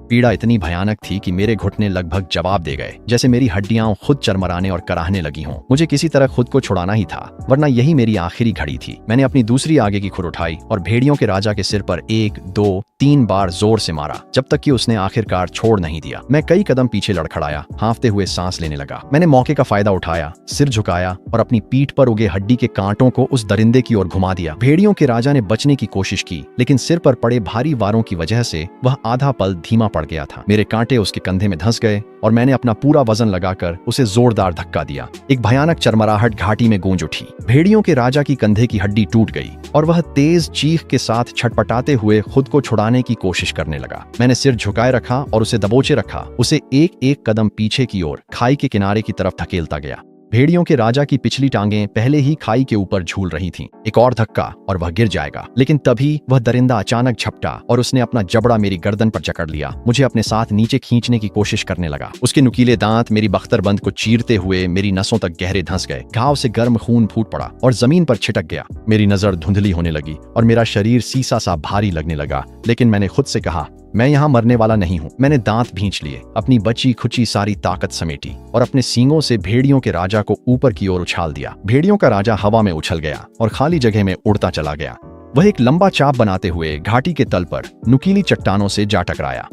पीड़ा इतनी भयानक थी कि मेरे घुटने लगभग जवाब दे गए, जैसे मेरी हड्डियां खुद चरमराने और कराहने लगी हों। मुझे किसी तरह खुद को छुड़ाना ही था, वरना यही मेरी आखिरी घड़ी थी। मैंने अपनी दूसरी आगे की खुर उठाई और भेड़ियों के राजा के सिर पर 1, 2, 3 बार जोर से मारा, जब तक कि उसने आखिरकार छोड़ नहीं दिया। मैं कई कदम पीछे लड़खड़ाया, हांफते हुए सांस लेने लगा। मैंने मौके का फायदा उठाया, सिर झुकाया और अपनी पीठ पर उगे हड्डी के कांटों को उस दरिंदे की ओर घुमा दिया। भेड़ियों के राजा ने बचने की कोशिश की, लेकिन सिर पर पड़े भारी वारों की वजह से वह आधा पल धीमा पड़ गया था। मेरे कांटे उसके कंधे में धंस गए और मैंने अपना पूरा वजन लगाकर उसे जोरदार धक्का दिया। एक भयानक चरमराहट घाटी में गूंज उठी। भेड़ियों के राजा की कंधे की हड्डी टूट गई और वह तेज चीख के साथ छटपटाते हुए खुद को छुड़ाने की कोशिश करने लगा। मैंने सिर झुकाए रखा और उसे दबोचे रखा, उसे एक एक कदम पीछे की ओर खाई के किनारे की तरफ धकेलता गया। भेड़ियों के राजा की पिछली टांगें पहले ही खाई के ऊपर झूल रही थीं। एक और धक्का और वह गिर जाएगा, लेकिन तभी वह दरिंदा अचानक झपटा और उसने अपना जबड़ा मेरी गर्दन पर जकड़ लिया। मुझे अपने साथ नीचे खींचने की कोशिश करने लगा। उसके नुकीले दांत मेरी बख्तरबंद को चीरते हुए मेरी नसों तक गहरे धंस गए। घाव से गर्म खून फूट पड़ा और जमीन पर छिटक गया। मेरी नजर धुंधली होने लगी और मेरा शरीर सीसा सा भारी लगने लगा, लेकिन मैंने खुद से कहा, मैं यहाँ मरने वाला नहीं हूँ। मैंने दांत भींच लिए, अपनी बची खुची सारी ताकत समेटी और अपने सींगों से भेड़ियों के राजा को ऊपर की ओर उछाल दिया। भेड़ियों का राजा हवा में उछल गया और खाली जगह में उड़ता चला गया। वह एक लंबा चाप बनाते हुए घाटी के तल पर नुकीली चट्टानों से जा टकराया।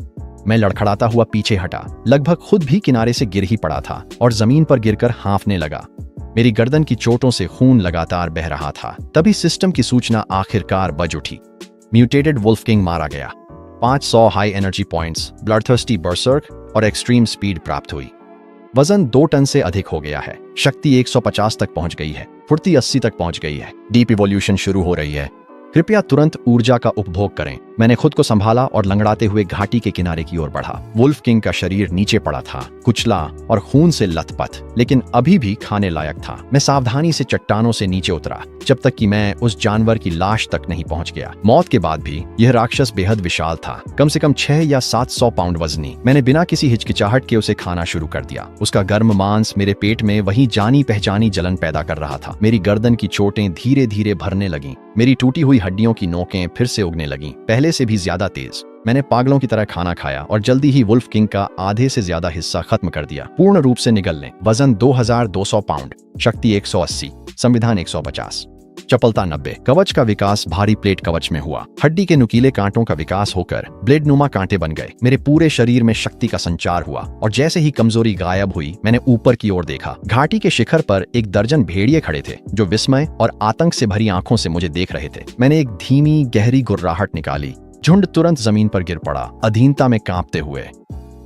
मैं लड़खड़ाता हुआ पीछे हटा, लगभग खुद भी किनारे से गिर ही पड़ा था और जमीन पर गिरकर हांफने लगा। मेरी गर्दन की चोटों से खून लगातार बह रहा था। तभी सिस्टम की सूचना आखिरकार बज उठी। म्यूटेटेड वुल्फ किंग मारा गया। 500 हाई एनर्जी पॉइंट्स, ब्लडथर्स्टी बर्सर्क और एक्सट्रीम स्पीड प्राप्त हुई। वजन 2 टन से अधिक हो गया है। शक्ति 150 तक पहुंच गई है। फुर्ती 80 तक पहुंच गई है। डीप इवोल्यूशन शुरू हो रही है। कृपया तुरंत ऊर्जा का उपभोग करें। मैंने खुद को संभाला और लंगड़ाते हुए घाटी के किनारे की ओर बढ़ा। वुल्फ किंग का शरीर नीचे पड़ा था, कुचला और खून से लथपथ, लेकिन अभी भी खाने लायक था। मैं सावधानी से चट्टानों से नीचे उतरा, जब तक कि मैं उस जानवर की लाश तक नहीं पहुंच गया। मौत के बाद भी यह राक्षस बेहद विशाल था, कम से कम 6 या 700 पाउंड वजनी। मैंने बिना किसी हिचकिचाहट के उसे खाना शुरू कर दिया। उसका गर्म मांस मेरे पेट में वही जानी पहचानी जलन पैदा कर रहा था। मेरी गर्दन की चोटें धीरे धीरे भरने लगीं। मेरी टूटी हुई हड्डियों की नोकें फिर से उगने लगीं, पहले से भी ज्यादा तेज। मैंने पागलों की तरह खाना खाया और जल्दी ही वुल्फ किंग का आधे से ज्यादा हिस्सा खत्म कर दिया, पूर्ण रूप से निगल लें। वजन 2200 पाउंड, शक्ति 180, संविधान 150, चपलता 90। कवच का विकास भारी प्लेट कवच में हुआ। हड्डी के नुकीले कांटों का विकास होकर ब्लेड नुमा कांटे बन गए। मेरे पूरे शरीर में शक्ति का संचार हुआ और जैसे ही कमजोरी गायब हुई, मैंने ऊपर की ओर देखा। घाटी के शिखर पर 1 दर्जन भेड़िए खड़े थे, जो विस्मय और आतंक से भरी आंखों से मुझे देख रहे थे। मैंने एक धीमी गहरी गुर्राहट निकाली। झुंड तुरंत जमीन पर गिर पड़ा, अधीनता में कांपते हुए।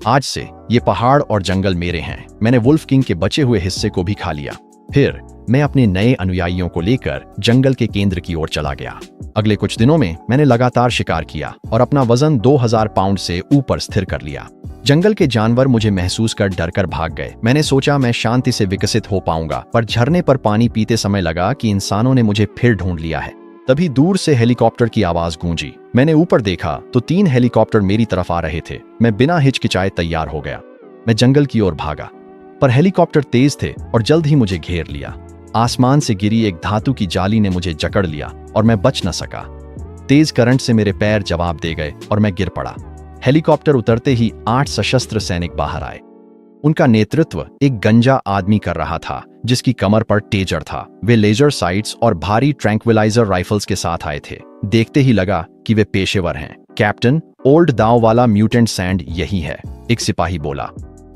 आज से ये पहाड़ और जंगल मेरे हैं। मैंने वुल्फ किंग के बचे हुए हिस्से को भी खा लिया। फिर मैं अपने नए अनुयायियों को लेकर जंगल के केंद्र की ओर चला गया। अगले कुछ दिनों में मैंने लगातार शिकार किया और अपना वजन 2000 पाउंड से ऊपर स्थिर कर लिया। जंगल के जानवर मुझे महसूस कर डर कर भाग गए। मैंने सोचा मैं शांति से विकसित हो पाऊंगा, पर झरने पर पानी पीते समय लगा कि इंसानों ने मुझे फिर ढूंढ लिया है। तभी दूर से हेलीकॉप्टर की आवाज गूंजी। मैंने ऊपर देखा तो 3 हेलीकॉप्टर मेरी तरफ आ रहे थे। मैं बिना हिचकिचाए तैयार हो गया। मैं जंगल की ओर भागा, पर हेलीकॉप्टर तेज थे और जल्द ही मुझे घेर लिया। आसमान से गिरी एक धातु की जाली ने मुझे जकड़ लिया और मैं बच न सका। तेज करंट से मेरे पैर जवाब दे गए और मैं गिर पड़ा। हेलीकॉप्टर उतरते ही 8 सशस्त्र सैनिक बाहर आए। उनका नेतृत्व एक गंजा आदमी कर रहा था जिसकी कमर पर टेजर था। वे लेजर साइट्स और भारी ट्रैंक्विलाइजर राइफल्स के साथ आए थे। देखते ही लगा कि वे पेशेवर हैं। कैप्टन, ओल्ड दाव वाला म्यूटेंट सैंड यही है, एक सिपाही बोला।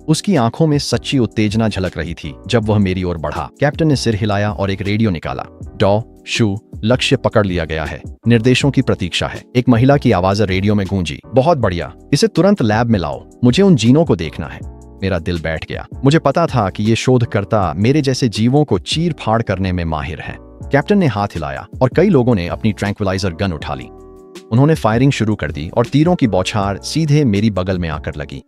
उसकी आंखों में सच्ची उत्तेजना झलक रही थी जब वह मेरी ओर बढ़ा। कैप्टन ने सिर हिलाया और एक रेडियो निकाला। डॉ शू, लक्ष्य पकड़ लिया गया है, निर्देशों की प्रतीक्षा है। एक महिला की आवाज रेडियो में गूंजी। बहुत बढ़िया, इसे तुरंत लैब में लाओ, मुझे उन जीनों को देखना है। मेरा दिल बैठ गया। मुझे पता था कि ये शोधकर्ता मेरे जैसे जीवों को चीर फाड़ करने में माहिर हैं। कैप्टन ने हाथ हिलाया और कई लोगों ने अपनी ट्रैंक्विलाइजर गन उठा ली। उन्होंने फायरिंग शुरू कर दी और तीरों की बौछार सीधे मेरी बगल में आकर लगी।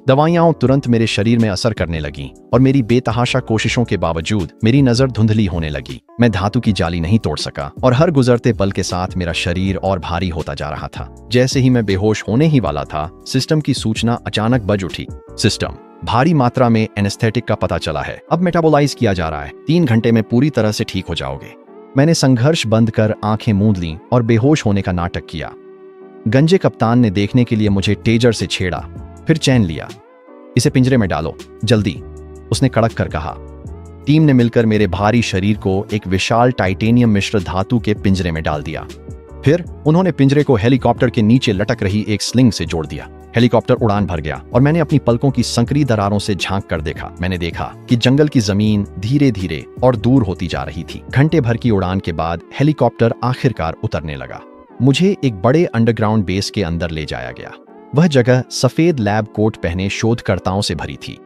दवाइयां तुरंत मेरे शरीर में असर करने लगी और मेरी बेतहाशा कोशिशों के बावजूद मेरी नजर धुंधली होने लगी। मैं धातु की जाली नहीं तोड़ सका और हर गुजरते पल के साथ मेरा शरीर और भारी होता जा रहा था। जैसे ही मैं बेहोश होने ही वाला था, सिस्टम की सूचना अचानक बज उठी। सिस्टम, भारी मात्रा में एनेस्थेटिक का पता चला है, अब मेटाबोलाइज किया जा रहा है, 3 घंटे में पूरी तरह से ठीक हो जाओगे। मैंने संघर्ष बंद कर आंखें मूंद लीं और बेहोश होने का नाटक किया। गंजे कप्तान ने देखने के लिए मुझे टेजर से छेड़ा, फिर चैन लिया। इसे पिंजरे में डालो, जल्दी, उसने कड़क कर कहा। टीम ने मिलकर मेरे भारी शरीर को एक विशाल टाइटेनियम मिश्र धातु के पिंजरे में डाल दिया। फिर उन्होंने पिंजरे को हेलीकॉप्टर के नीचे लटक रही एक स्लिंग से जोड़ दिया। हेलीकॉप्टर उड़ान भर गया और मैंने अपनी पलकों की संकरी दरारों से झांक कर देखा। मैंने देखा कि जंगल की जमीन धीरे धीरे और दूर होती जा रही थी। घंटे भर की उड़ान के बाद हेलीकॉप्टर आखिरकार उतरने लगा। मुझे एक बड़े अंडरग्राउंड बेस के अंदर ले जाया गया। वह जगह सफेद लैब कोट पहने शोधकर्ताओं से भरी थी।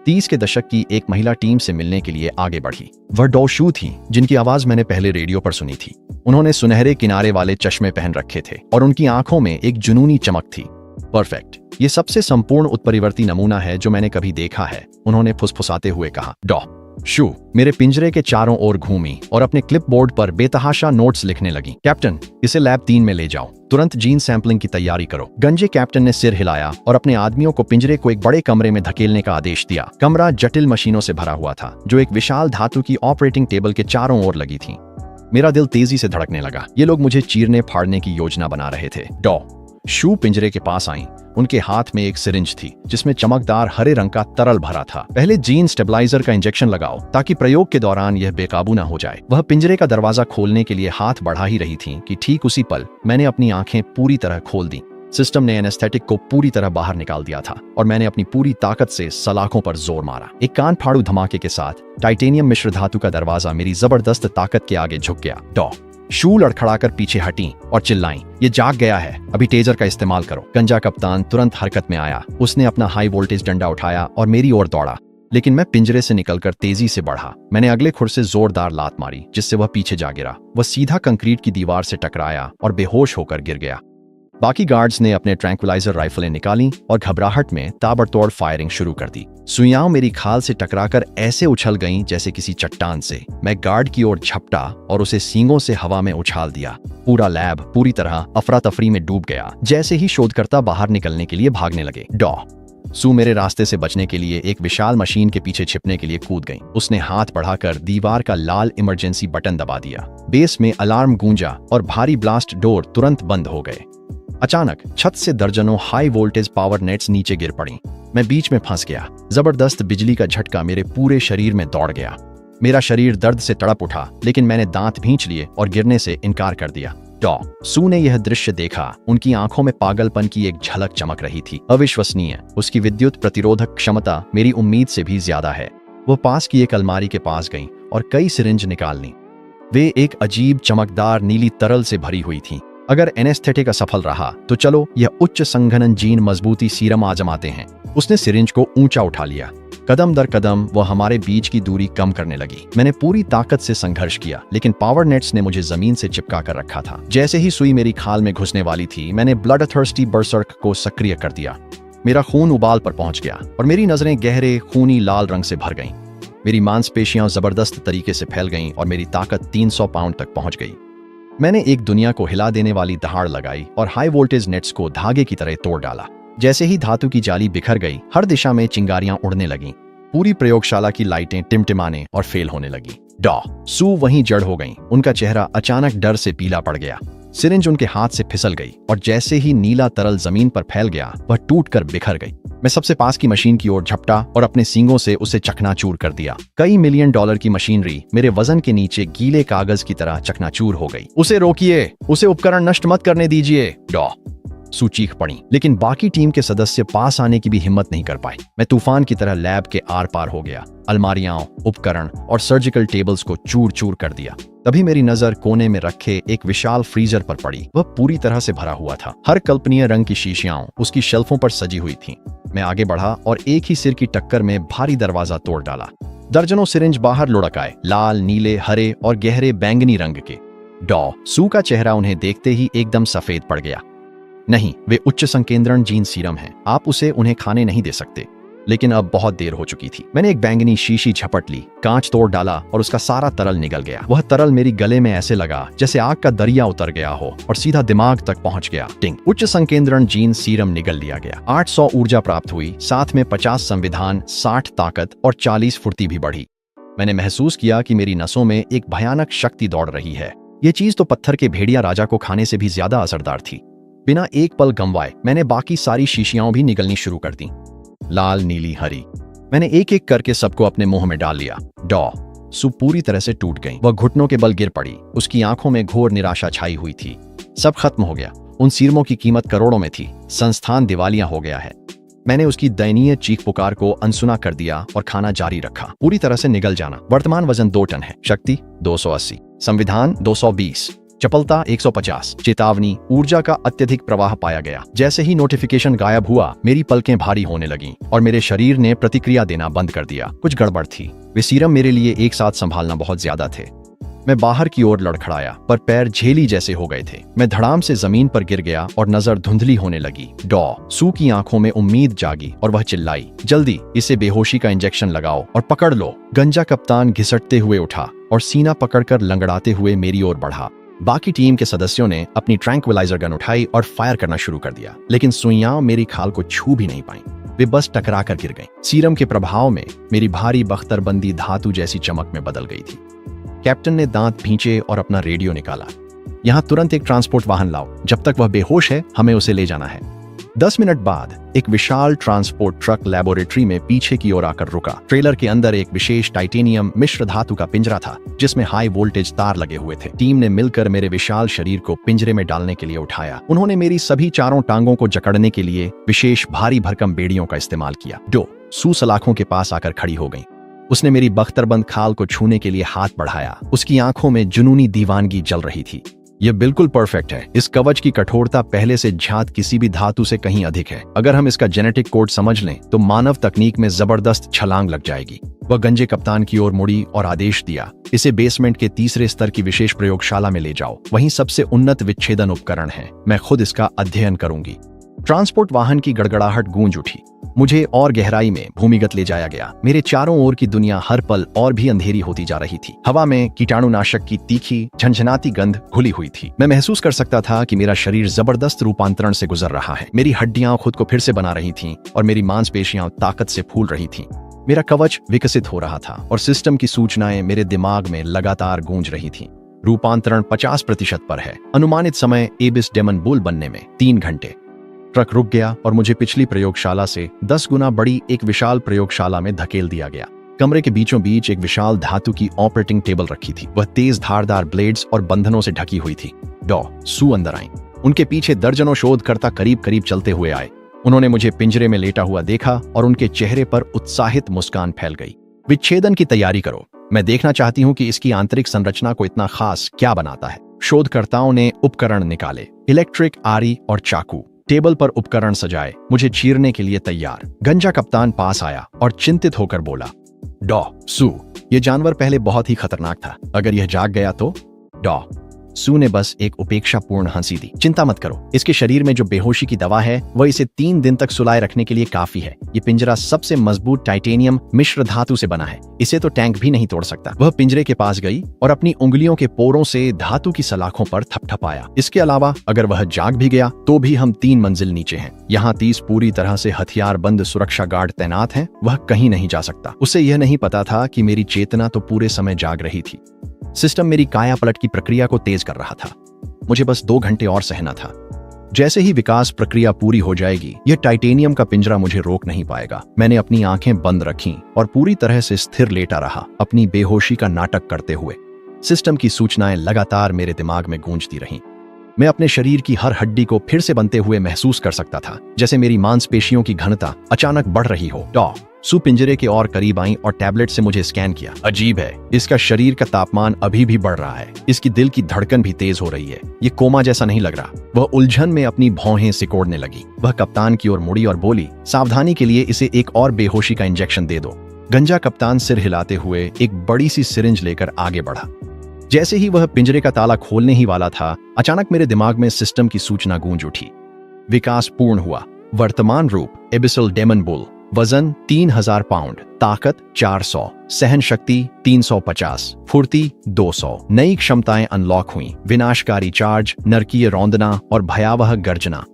30 के दशक की एक महिला टीम से मिलने के लिए आगे बढ़ी। वह डॉ शू थी, जिनकी आवाज मैंने पहले रेडियो पर सुनी थी। उन्होंने सुनहरे किनारे वाले चश्मे पहन रखे थे और उनकी आंखों में एक जुनूनी चमक थी। परफेक्ट, ये सबसे संपूर्ण उत्परिवर्ती नमूना है जो मैंने कभी देखा है, उन्होंने फुसफुसाते हुए कहा। डॉ शू मेरे पिंजरे के चारों ओर घूमी और अपने क्लिपबोर्ड पर बेतहाशा नोट्स लिखने लगी। कैप्टन, इसे लैब 3 में ले जाओ, तुरंत जीन सैंपलिंग की तैयारी करो। गंजे कैप्टन ने सिर हिलाया और अपने आदमियों को पिंजरे को एक बड़े कमरे में धकेलने का आदेश दिया। कमरा जटिल मशीनों से भरा हुआ था जो एक विशाल धातु की ऑपरेटिंग टेबल के चारों ओर लगी थी। मेरा दिल तेजी से धड़कने लगा। ये लोग मुझे चीरने फाड़ने की योजना बना रहे थे। डॉ शू पिंजरे के पास आई। उनके हाथ में एक सिरिंज थी जिसमें चमकदार हरे रंग का तरल भरा था। पहले जीन स्टेबलाइजर का इंजेक्शन लगाओ ताकि प्रयोग के दौरान यह बेकाबू न हो जाए। वह पिंजरे का दरवाजा खोलने के लिए हाथ बढ़ा ही रही थी कि ठीक उसी पल मैंने अपनी आंखें पूरी तरह खोल दी। सिस्टम ने एनेस्थेटिक को पूरी तरह बाहर निकाल दिया था और मैंने अपनी पूरी ताकत से सलाखों पर जोर मारा। एक कान फाड़ू धमाके के साथ टाइटेनियम मिश्र धातु का दरवाजा मेरी जबरदस्त ताकत के आगे झुक गया। डॉ शू लड़खड़ाकर पीछे हटी और चिल्लाईं, ये जाग गया है, अभी टेजर का इस्तेमाल करो। गंजा कप्तान तुरंत हरकत में आया। उसने अपना हाई वोल्टेज डंडा उठाया और मेरी ओर दौड़ा, लेकिन मैं पिंजरे से निकलकर तेजी से बढ़ा। मैंने अगले खुर से जोरदार लात मारी जिससे वह पीछे जा गिरा। वह सीधा कंक्रीट की दीवार से टकराया और बेहोश होकर गिर गया। बाकी गार्ड्स ने अपने ट्रैंक्विलाइजर राइफलें निकाली और घबराहट में ताबड़तोड़ फायरिंग शुरू कर दी। सुइयां मेरी खाल से टकराकर ऐसे उछल गईं जैसे किसी चट्टान से। मैं गार्ड की ओर झपटा और उसे सींगों से हवा में उछाल दिया। पूरा लैब पूरी तरह अफरा तफरी में डूब गया। जैसे ही शोधकर्ता बाहर निकलने के लिए भागने लगे, डॉ सू मेरे रास्ते से बचने के लिए एक विशाल मशीन के पीछे छिपने के लिए कूद गई। उसने हाथ बढ़ाकर दीवार का लाल इमरजेंसी बटन दबा दिया। बेस में अलार्म गूंजा और भारी ब्लास्ट डोर तुरंत बंद हो गए। अचानक छत से दर्जनों हाई वोल्टेज पावर नेट्स नीचे गिर पड़ी। मैं बीच में फंस गया। जबरदस्त बिजली का झटका मेरे पूरे शरीर में दौड़ गया। मेरा शरीर दर्द से तड़प उठा, लेकिन मैंने दांत भींच लिए और गिरने से इनकार कर दिया। डॉ सू ने यह दृश्य देखा। उनकी आंखों में पागलपन की एक झलक चमक रही थी। अविश्वसनीय, उसकी विद्युत प्रतिरोधक क्षमता मेरी उम्मीद से भी ज्यादा है। वो पास की एक अलमारी के पास गई और कई सिरिंज निकाल ली। वे एक अजीब चमकदार नीली तरल से भरी हुई थीं। अगर एनेस्थेटिक असफल रहा तो चलो यह उच्च संघनन जीन मजबूती सीरम आजमाते हैं। उसने सिरिंज को ऊंचा उठा लिया। कदम दर कदम वह हमारे बीच की दूरी कम करने लगी। मैंने पूरी ताकत से संघर्ष किया, लेकिन पावर नेट्स ने मुझे जमीन से चिपका कर रखा था। जैसे ही सुई मेरी खाल में घुसने वाली थी, मैंने ब्लड थर्स्टी बर्सर्क को सक्रिय कर दिया। मेरा खून उबाल पर पहुंच गया और मेरी नजरें गहरे खूनी लाल रंग से भर गईं। मेरी मांसपेशियां जबरदस्त तरीके से फैल गईं और मेरी ताकत 300 पाउंड तक पहुंच गई। मैंने एक दुनिया को हिला देने वाली दहाड़ लगाई और हाई वोल्टेज नेट्स को धागे की तरह तोड़ डाला। जैसे ही धातु की जाली बिखर गई, हर दिशा में चिंगारियां उड़ने लगीं। पूरी प्रयोगशाला की लाइटें टिमटिमाने और फेल होने लगी। सू वहीं जड़ हो गईं। उनका चेहरा अचानक डर से पीला पड़ गया। सिरिंज उनके हाथ से फिसल गई और जैसे ही नीला तरल जमीन पर फैल गया, वह टूटकर बिखर गई। मैं सबसे पास की मशीन की ओर झपटा और अपने सींगों से उसे चकनाचूर कर दिया। कई मिलियन डॉलर की मशीनरी मेरे वजन के नीचे गीले कागज की तरह चकनाचूर हो गई। उसे रोकिए, उसे उपकरण नष्ट मत करने दीजिए, सू चीख पड़ी। लेकिन बाकी टीम के सदस्य पास आने की भी हिम्मत नहीं कर पाए। मैं तूफान की तरह लैब के आर पार हो गया, अलमारियां, उपकरण और सर्जिकल टेबल्स को चूर चूर कर दिया। तभी मेरी नजर कोने में रखे एक विशाल फ्रीजर पर पड़ी। वह पूरी तरह से भरा हुआ था। हर कल्पनीय रंग की शीशियां उसकी शेल्फों पर सजी हुई थीं। मैं आगे बढ़ा और एक ही सिर की टक्कर में भारी दरवाजा तोड़ डाला। दर्जनों सिरिंज बाहर लुढ़क आए, लाल, नीले, हरे और गहरे बैंगनी रंग के। सू का चेहरा उन्हें देखते ही एकदम सफेद पड़ गया। नहीं, वे उच्च संकेंद्रण जीन सीरम हैं। आप उसे उन्हें खाने नहीं दे सकते। लेकिन अब बहुत देर हो चुकी थी। मैंने एक बैंगनी शीशी झपट ली, कांच तोड़ डाला और उसका सारा तरल निकल गया। वह तरल मेरी गले में ऐसे लगा जैसे आग का दरिया उतर गया हो और सीधा दिमाग तक पहुंच गया। टिंग! उच्च संकेंद्रण जीन सीरम निगल लिया गया। 800 ऊर्जा प्राप्त हुई, साथ में 50 संविधान, 60 ताकत और 40 फुर्ती भी बढ़ी। मैंने महसूस किया कि मेरी नसों में एक भयानक शक्ति दौड़ रही है। ये चीज तो पत्थर के भेड़िया राजा को खाने से भी ज्यादा असरदार थी। बिना एक पल गंवाए मैंने बाकी सारी शीशियां भी निगलनी शुरू कर दी। लाल, नीली, हरी। मैंने एक एक करके सबको अपने मुंह में डाल लिया। सू पूरी तरह से टूट गई। वह घुटनों के बल गिर पड़ी। उसकी आंखों में घोर निराशा छाई हुई थी। सब खत्म हो गया। उन सीरमों की कीमत करोड़ों में थी। संस्थान दिवालिया हो गया है। मैंने उसकी दयनीय चीख पुकार को अनसुना कर दिया और खाना जारी रखा। पूरी तरह से निगल जाना। वर्तमान वजन 2 टन है। शक्ति 280, संविधान 220, चपलता 150। चेतावनी, ऊर्जा का अत्यधिक प्रवाह पाया गया। जैसे ही नोटिफिकेशन गायब हुआ, मेरी पलकें भारी होने लगीं और मेरे शरीर ने प्रतिक्रिया देना बंद कर दिया। कुछ गड़बड़ थी। वे सीरम मेरे लिए एक साथ संभालना बहुत ज्यादा थे। मैं बाहर की ओर लड़खड़ाया, पर पैर झेली जैसे हो गए थे। मैं धड़ाम से जमीन पर गिर गया और नजर धुंधली होने लगी। सू की आंखों में उम्मीद जागी और वह चिल्लाई, जल्दी इसे बेहोशी का इंजेक्शन लगाओ और पकड़ लो। गंजा कप्तान घिसटते हुए उठा और सीना पकड़कर लंगड़ाते हुए मेरी ओर बढ़ा। बाकी टीम के सदस्यों ने अपनी ट्रैंक्विलाइजर गन उठाई और फायर करना शुरू कर दिया, लेकिन सुइयां मेरी खाल को छू भी नहीं पाई। वे बस टकरा कर गिर गईं। सीरम के प्रभाव में मेरी भारी बख्तरबंदी धातु जैसी चमक में बदल गई थी। कैप्टन ने दांत भींचे और अपना रेडियो निकाला। यहाँ तुरंत एक ट्रांसपोर्ट वाहन लाओ। जब तक वह बेहोश है, हमें उसे ले जाना है। 10 मिनट बाद एक विशाल ट्रांसपोर्ट ट्रक लेबोरेटरी में पीछे की ओर आकर रुका। ट्रेलर के अंदर एक विशेष टाइटेनियम मिश्र धातु का पिंजरा था, जिसमें हाई वोल्टेज तार लगे हुए थे। टीम ने मिलकर मेरे विशाल शरीर को पिंजरे में डालने के लिए उठाया। उन्होंने मेरी सभी चारों टांगों को जकड़ने के लिए विशेष भारी भरकम बेड़ियों का इस्तेमाल किया। सू सलाखों के पास आकर खड़ी हो गई। उसने मेरी बख्तरबंद खाल को छूने के लिए हाथ बढ़ाया। उसकी आंखों में जुनूनी दीवानगी जल रही थी। यह बिल्कुल परफेक्ट है। इस कवच की कठोरता पहले से ज्ञात किसी भी धातु से कहीं अधिक है। अगर हम इसका जेनेटिक कोड समझ लें तो मानव तकनीक में जबरदस्त छलांग लग जाएगी। वह गंजे कप्तान की ओर मुड़ी और आदेश दिया, इसे बेसमेंट के 3रे स्तर की विशेष प्रयोगशाला में ले जाओ। वहीं सबसे उन्नत विच्छेदन उपकरण है। मैं खुद इसका अध्ययन करूंगी। ट्रांसपोर्ट वाहन की गड़गड़ाहट गूंज उठी। मुझे और गहराई में भूमिगत ले जाया गया। मेरे चारों ओर की दुनिया हर पल और भी अंधेरी होती जा रही थी। हवा में कीटाणुनाशक की तीखी झंझनाती गंध घुली हुई थी। मैं महसूस कर सकता था कि मेरा शरीर जबरदस्त रूपांतरण से गुजर रहा है। मेरी हड्डियां खुद को फिर से बना रही थीं और मेरी मांसपेशियां ताकत से फूल रही थीं। मेरा कवच विकसित हो रहा था और सिस्टम की सूचनाएं मेरे दिमाग में लगातार गूंज रही थीं। रूपांतरण 50% पर है। अनुमानित समय एबिस डेमन बुल बनने में 3 घंटे। ट्रक रुक गया और मुझे पिछली प्रयोगशाला से 10 गुना बड़ी एक विशाल प्रयोगशाला में धकेल दिया गया। कमरे के बीचों बीच एक विशाल धातु की ऑपरेटिंग टेबल रखी थी। वह तेज धारदार ब्लेड्स और बंधनों से ढकी हुई थी। सू अंदर आई। उनके पीछे दर्जनों शोधकर्ता करीब करीब चलते हुए आए। उन्होंने मुझे पिंजरे में लेटा हुआ देखा और उनके चेहरे पर उत्साहित मुस्कान फैल गई। विच्छेदन की तैयारी करो। मैं देखना चाहती हूँ कि इसकी आंतरिक संरचना को इतना खास क्या बनाता है। शोधकर्ताओं ने उपकरण निकाले, इलेक्ट्रिक आरी और चाकू। टेबल पर उपकरण सजाए, मुझे चीरने के लिए तैयार। गंजा कप्तान पास आया और चिंतित होकर बोला, सू, ये जानवर पहले बहुत ही खतरनाक था। अगर यह जाग गया तो? सू ने बस एक उपेक्षापूर्ण हंसी दी। चिंता मत करो, इसके शरीर में जो बेहोशी की दवा है वह इसे 3 दिन तक सुलाए रखने के लिए काफी है। ये पिंजरा सबसे मजबूत टाइटेनियम मिश्र धातु से बना है, इसे तो टैंक भी नहीं तोड़ सकता। वह पिंजरे के पास गई और अपनी उंगलियों के पोरों से धातु की सलाखों पर थपथपाया। इसके अलावा अगर वह जाग भी गया तो भी हम 3 मंजिल नीचे हैं। यहाँ 30 पूरी तरह से हथियारबंद सुरक्षा गार्ड तैनात हैं, वह कहीं नहीं जा सकता। उसे यह नहीं पता था कि मेरी चेतना तो पूरे समय जाग रही थी। सिस्टम मेरी काया पलट की प्रक्रिया को तेज कर रहा था। मुझे बस 2 घंटे और सहना था। जैसे ही विकास प्रक्रिया पूरी हो जाएगी, यह टाइटेनियम का पिंजरा मुझे रोक नहीं पाएगा। मैंने अपनी आंखें बंद रखीं और पूरी तरह से स्थिर लेटा रहा, अपनी बेहोशी का नाटक करते हुए। सिस्टम की सूचनाएं लगातार मेरे दिमाग में गूंजती रहीं। मैं अपने शरीर की हर हड्डी को फिर से बनते हुए महसूस कर सकता था, जैसे मेरी मांसपेशियों की घनता अचानक बढ़ रही हो। सू पिंजरे के और करीब आई और टैबलेट से मुझे स्कैन किया। अजीब है, इसका शरीर का तापमान अभी भी बढ़ रहा है, इसकी दिल की धड़कन भी तेज हो रही है। ये कोमा जैसा नहीं लग रहा। वह उलझन में अपनी भौहें सिकोड़ने लगी। वह कप्तान की ओर मुड़ी और बोली, सावधानी के लिए इसे एक और बेहोशी का इंजेक्शन दे दो। गंजा कप्तान सिर हिलाते हुए एक बड़ी सी सिरिंज लेकर आगे बढ़ा। जैसे ही वह पिंजरे का ताला खोलने ही वाला था, अचानक मेरे दिमाग में सिस्टम की सूचना गूंज उठी। विकास पूर्ण हुआ। वर्तमान रूप एबिसल डेमन बुल, वजन 3000 पाउंड, ताकत 400, सहन शक्ति 350, फुर्ती 200। नई क्षमताएं अनलॉक हुई, विनाशकारी चार्ज, नरकीय रौंदना और भयावह गर्जना।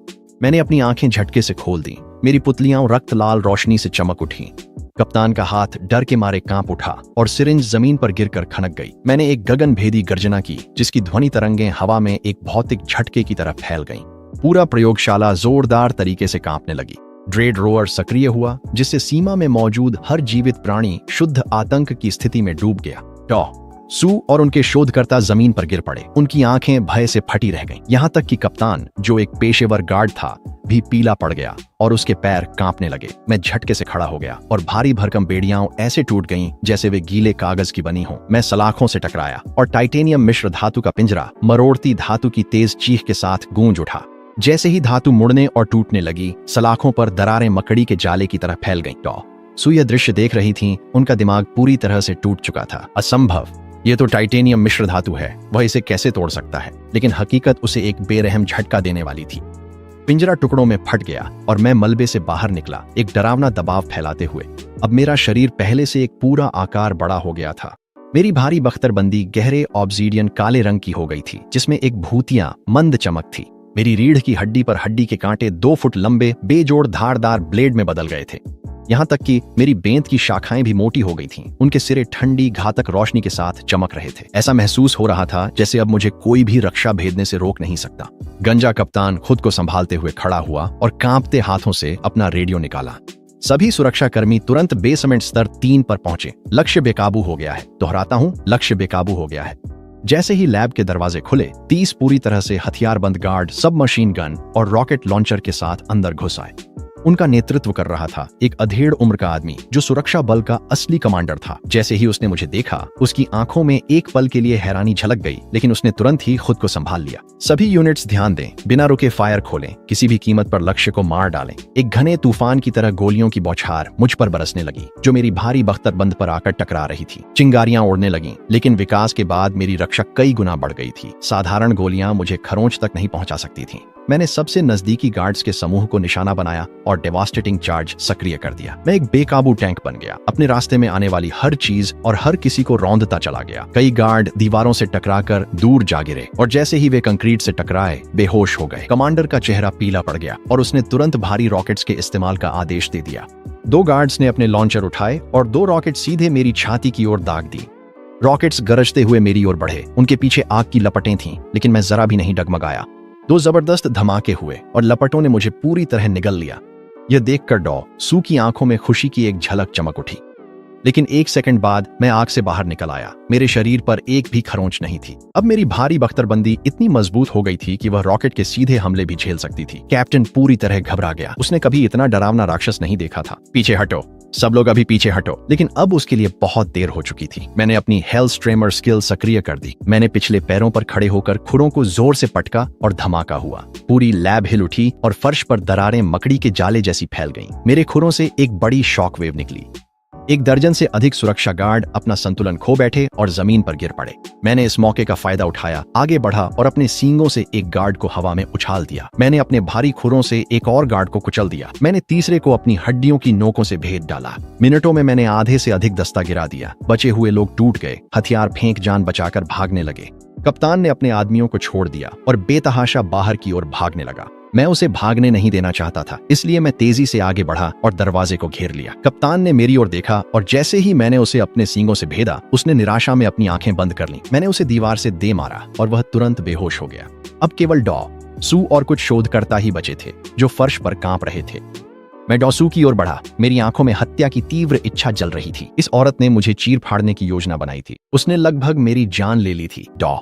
मैंने अपनी आंखें झटके से खोल दी। मेरी पुतलियां रक्त लाल रोशनी से चमक उठी। कप्तान का हाथ डर के मारे कांप उठा और सिरिंज जमीन पर गिरकर खनक गई। मैंने एक गगनभेदी गर्जना की, जिसकी ध्वनि तरंगें हवा में एक भौतिक झटके की तरह फैल गईं। पूरा प्रयोगशाला जोरदार तरीके से कांपने लगी। ड्रेड रोअर सक्रिय हुआ, जिससे सीमा में मौजूद हर जीवित प्राणी शुद्ध आतंक की स्थिति में डूब गया। सू और उनके शोधकर्ता जमीन पर गिर पड़े। उनकी आंखें भय से फटी रह गईं। यहाँ तक कि कप्तान, जो एक पेशेवर गार्ड था, भी पीला पड़ गया और उसके पैर कांपने लगे। मैं झटके से खड़ा हो गया और भारी भरकम बेड़ियां ऐसे टूट गईं जैसे वे गीले कागज की बनी हों। मैं सलाखों से टकराया और टाइटेनियम मिश्र धातु का पिंजरा मरोड़ती धातु की तेज चीख के साथ गूंज उठा। जैसे ही धातु मुड़ने और टूटने लगी, सलाखों पर दरारें मकड़ी के जाले की तरह फैल गईं। सू यह दृश्य देख रही थीं। उनका दिमाग पूरी तरह से टूट चुका था। असंभव, ये तो टाइटेनियम मिश्र धातु है, वह इसे कैसे तोड़ सकता है? लेकिन हकीकत उसे एक बेरहम झटका देने वाली थी। पिंजरा टुकड़ों में फट गया और मैं मलबे से बाहर निकला, एक डरावना दबाव फैलाते हुए। अब मेरा शरीर पहले से एक पूरा आकार बड़ा हो गया था। मेरी भारी बख्तरबंदी गहरे ऑब्सीडियन काले रंग की हो गई थी, जिसमें एक भूतिया मंद चमक थी। मेरी रीढ़ की हड्डी पर हड्डी के कांटे 2 फुट लंबे बेजोड़ धारदार ब्लेड में बदल गए थे। यहाँ तक कि मेरी बेंत की शाखाएं भी मोटी हो गई थीं। उनके सिरे ठंडी घातक रोशनी के साथ चमक रहे थे। ऐसा महसूस हो रहा था जैसे अब मुझे कोई भी रक्षा भेदने से रोक नहीं सकता। गंजा कप्तान खुद को संभालते हुए खड़ा हुआ और कांपते हाथों से अपना रेडियो निकाला। सभी सुरक्षाकर्मी तुरंत बेसमेंट स्तर 3 पर पहुंचे। लक्ष्य बेकाबू हो गया है। दोहराता हूं, लक्ष्य बेकाबू हो गया है। जैसे ही लैब के दरवाजे खुले, 30 पूरी तरह से हथियारबंद गार्ड सबमशीन गन और रॉकेट लॉन्चर के साथ अंदर घुस आए। उनका नेतृत्व कर रहा था एक अधेड़ उम्र का आदमी, जो सुरक्षा बल का असली कमांडर था। जैसे ही उसने मुझे देखा, उसकी आंखों में एक पल के लिए हैरानी झलक गई, लेकिन उसने तुरंत ही खुद को संभाल लिया। सभी यूनिट्स ध्यान दें, बिना रुके फायर खोलें, किसी भी कीमत पर लक्ष्य को मार डालें। एक घने तूफान की तरह गोलियों की बौछार मुझ पर बरसने लगी, जो मेरी भारी बख्तरबंद पर आकर टकरा रही थी। चिंगारियां उड़ने लगीं, लेकिन विकास के बाद मेरी रक्षा कई गुना बढ़ गई थी। साधारण गोलियां मुझे खरोंच तक नहीं पहुंचा सकती थीं। मैंने सबसे नजदीकी गार्ड्स के समूह को निशाना बनाया और डेवास्टेटिंग चार्ज सक्रिय कर दिया। मैं एक बेकाबू टैंक बन गया, अपने रास्ते में आने वाली हर चीज और हर किसी को रौंदता चला गया। कई गार्ड दीवारों से टकराकर दूर जा गिरे और जैसे ही वे कंक्रीट से टकराए, बेहोश हो गए। कमांडर का चेहरा पीला पड़ गया और उसने तुरंत भारी रॉकेट्स के इस्तेमाल का आदेश दे दिया। 2 गार्ड्स ने अपने लॉन्चर उठाए और 2 रॉकेट सीधे मेरी छाती की ओर दाग दी। रॉकेट्स गरजते हुए मेरी ओर बढ़े। उनके पीछे आग की लपटें थीं, लेकिन मैं जरा भी नहीं डगमगाया। 2 जबरदस्त धमाके हुए और लपटों ने मुझे पूरी तरह निगल लिया। यह देखकर सू की आंखों में खुशी की एक झलक चमक उठी। लेकिन 1 सेकंड बाद मैं आग से बाहर निकल आया। मेरे शरीर पर एक भी खरोंच नहीं थी। अब मेरी भारी बख्तरबंदी इतनी मजबूत हो गई थी कि वह रॉकेट के सीधे हमले भी झेल सकती थी। कैप्टन पूरी तरह घबरा गया। उसने कभी इतना डरावना राक्षस नहीं देखा था। पीछे हटो, सब लोग अभी पीछे हटो। लेकिन अब उसके लिए बहुत देर हो चुकी थी। मैंने अपनी हेलस्ट्रेमर स्किल सक्रिय कर दी। मैंने पिछले पैरों पर खड़े होकर खुरों को जोर से पटका और धमाका हुआ। पूरी लैब हिल उठी और फर्श पर दरारें मकड़ी के जाले जैसी फैल गईं। मेरे खुरों से एक बड़ी शॉक वेव निकली। एक दर्जन से अधिक सुरक्षा गार्ड अपना संतुलन खो बैठे और जमीन पर गिर पड़े। मैंने इस मौके का फायदा उठाया, आगे बढ़ा और अपने सींगों से एक गार्ड को हवा में उछाल दिया। मैंने अपने भारी खुरों से एक और गार्ड को कुचल दिया। मैंने तीसरे को अपनी हड्डियों की नोकों से भेद डाला। मिनटों में मैंने आधे से अधिक दस्ता गिरा दिया। बचे हुए लोग टूट गए, हथियार फेंक जान बचाकर भागने लगे। कप्तान ने अपने आदमियों को छोड़ दिया और बेतहाशा बाहर की ओर भागने लगा। मैं उसे भागने नहीं देना चाहता था, इसलिए मैं तेजी से आगे बढ़ा और दरवाजे को घेर लिया। कप्तान ने मेरी ओर देखा और जैसे ही मैंने उसे अपने सींगों से भेदा, उसने निराशा में अपनी आंखें बंद कर लीं। मैंने उसे दीवार से दे मारा और वह तुरंत बेहोश हो गया। अब केवल डॉ, सू और कुछ शोधकर्ता ही बचे थे जो फर्श पर कांप रहे थे। मैं डॉसू की ओर बढ़ा। मेरी आंखों में हत्या की तीव्र इच्छा जल रही थी। इस औरत ने मुझे चीर फाड़ने की योजना बनाई थी। उसने लगभग मेरी जान ले ली थी। डॉ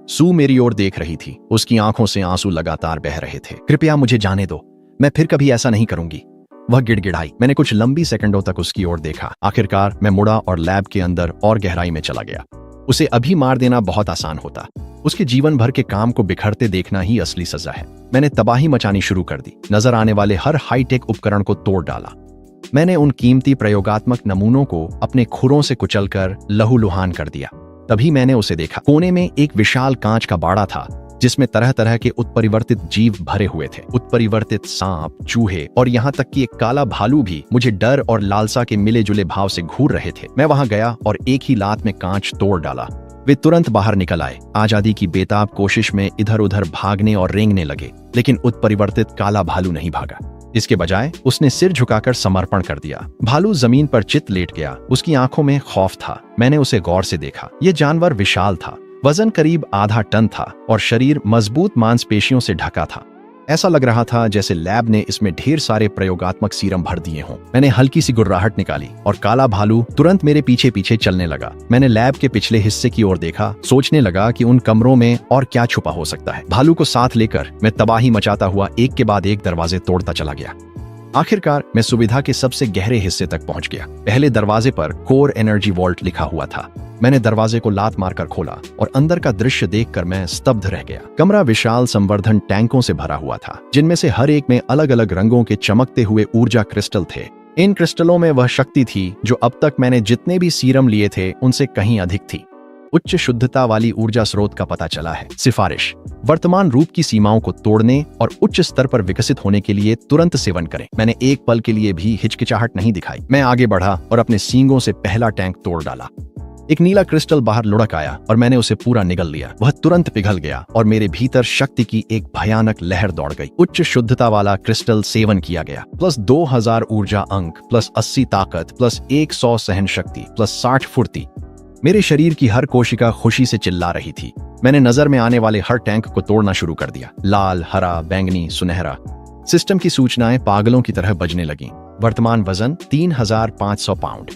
सू मेरी ओर देख रही थी। उसकी आंखों से आंसू लगातार बह रहे थे। कृपया मुझे जाने दो, मैं फिर कभी ऐसा नहीं करूंगी, वह गिड़गिड़ाई। मैंने कुछ लंबी सेकंडों तक उसकी ओर देखा। आखिरकार मैं मुड़ा और लैब के अंदर और गहराई में चला गया। उसे अभी मार देना बहुत आसान होता। उसके जीवन भर के काम को बिखरते देखना ही असली सजा है। मैंने तबाही मचानी शुरू कर दी। नजर आने वाले हर हाईटेक उपकरण को तोड़ डाला। मैंने उन कीमती प्रयोगात्मक नमूनों को अपने खुरों से कुचलकर लहूलुहान कर दिया। तभी मैंने उसे देखा। कोने में एक विशाल कांच का बाड़ा था जिसमें तरह तरह के उत्परिवर्तित जीव भरे हुए थे। उत्परिवर्तित सांप, चूहे और यहाँ तक कि एक काला भालू भी मुझे डर और लालसा के मिले जुले भाव से घूर रहे थे। मैं वहां गया और एक ही लात में कांच तोड़ डाला। वे तुरंत बाहर निकल आए, आजादी की बेताब कोशिश में इधर उधर भागने और रेंगने लगे, लेकिन उत्परिवर्तित काला भालू नहीं भागा। इसके बजाय उसने सिर झुकाकर समर्पण कर दिया। भालू जमीन पर चित लेट गया। उसकी आंखों में खौफ था। मैंने उसे गौर से देखा। यह जानवर विशाल था। वजन करीब आधा टन था और शरीर मजबूत मांसपेशियों से ढका था। ऐसा लग रहा था जैसे लैब ने इसमें ढेर सारे प्रयोगात्मक सीरम भर दिए हों। मैंने हल्की सी गुर्राहट निकाली और काला भालू तुरंत मेरे पीछे पीछे चलने लगा। मैंने लैब के पिछले हिस्से की ओर देखा, सोचने लगा कि उन कमरों में और क्या छुपा हो सकता है। भालू को साथ लेकर मैं तबाही मचाता हुआ एक के बाद एक दरवाजे तोड़ता चला गया। आखिरकार मैं सुविधा के सबसे गहरे हिस्से तक पहुंच गया। पहले दरवाजे पर कोर एनर्जी वॉल्ट लिखा हुआ था। मैंने दरवाजे को लात मारकर खोला और अंदर का दृश्य देखकर मैं स्तब्ध रह गया। कमरा विशाल संवर्धन टैंकों से भरा हुआ था, जिनमें से हर एक में अलग अलग रंगों के चमकते हुए ऊर्जा क्रिस्टल थे। इन क्रिस्टलों में वह शक्ति थी जो अब तक मैंने जितने भी सीरम लिए थे उनसे कहीं अधिक थी। उच्च शुद्धता वाली ऊर्जा स्रोत का पता चला है। सिफारिश: वर्तमान रूप की सीमाओं को तोड़ने और उच्च स्तर पर विकसित होने के लिए तुरंत सेवन करें। मैंने एक पल के लिए भी हिचकिचाहट नहीं दिखाई। मैं आगे बढ़ा और अपने सींगों से पहला टैंक तोड़ डाला। एक नीला क्रिस्टल बाहर लुढ़क आया और मैंने उसे पूरा निगल लिया। वह तुरंत पिघल गया और मेरे भीतर शक्ति की एक भयानक लहर दौड़ गई। उच्च शुद्धता वाला क्रिस्टल सेवन किया गया। प्लस 2000 ऊर्जा अंक, प्लस 80 ताकत, प्लस 100 सहन शक्ति, प्लस 60 फुर्ती। मेरे शरीर की हर कोशिका खुशी से चिल्ला रही थी। मैंने नजर में आने वाले हर टैंक को तोड़ना शुरू कर दिया। लाल, हरा, बैंगनी, सुनहरा। सिस्टम की सूचनाएं पागलों की तरह बजने लगीं। वर्तमान वजन 3500 पाउंड।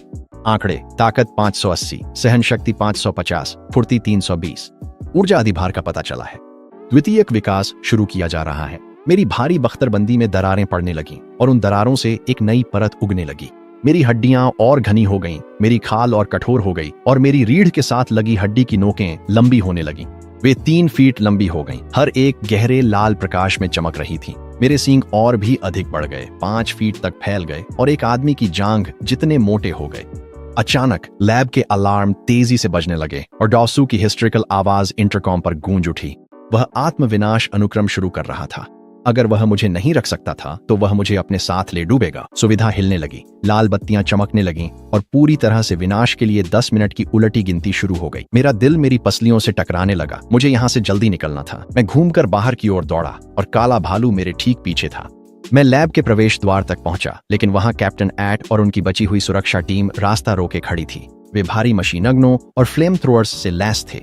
आंकड़े: ताकत 580, सहन शक्ति 550, फुर्ती 320। ऊर्जा अधिभार का पता चला है। द्वितीयक विकास शुरू किया जा रहा है। मेरी भारी बख्तरबंदी में दरारें पड़ने लगीं और उन दरारों से एक नई परत उगने लगी। मेरी हड्डियां और घनी हो गईं, मेरी खाल और कठोर हो गई और मेरी रीढ़ के साथ लगी हड्डी की नोकें लंबी होने लगीं। वे 3 फीट लंबी हो गईं, हर एक गहरे लाल प्रकाश में चमक रही थी। मेरे सींग और भी अधिक बढ़ गए, 5 फीट तक फैल गए और एक आदमी की जांघ जितने मोटे हो गए। अचानक लैब के अलार्म तेजी से बजने लगे और डॉसू की हिस्ट्रिकल आवाज इंटरकॉम पर गूंज उठी। वह आत्मविनाश अनुक्रम शुरू कर रहा था। अगर वह मुझे नहीं रख सकता था तो वह मुझे अपने साथ ले डूबेगा। सुविधा हिलने लगी, लाल बत्तियां चमकने लगीं और पूरी तरह से विनाश के लिए 10 मिनट की उलटी गिनती शुरू हो गई। मेरा दिल मेरी पसलियों से टकराने लगा। मुझे यहाँ से जल्दी निकलना था। मैं घूमकर बाहर की ओर दौड़ा और काला भालू मेरे ठीक पीछे था। मैं लैब के प्रवेश द्वार तक पहुंचा, लेकिन वहां कैप्टन एट और उनकी बची हुई सुरक्षा टीम रास्ता रोके खड़ी थी। वे भारी मशीनगनों और फ्लेम थ्रोअर्स से लैस थे।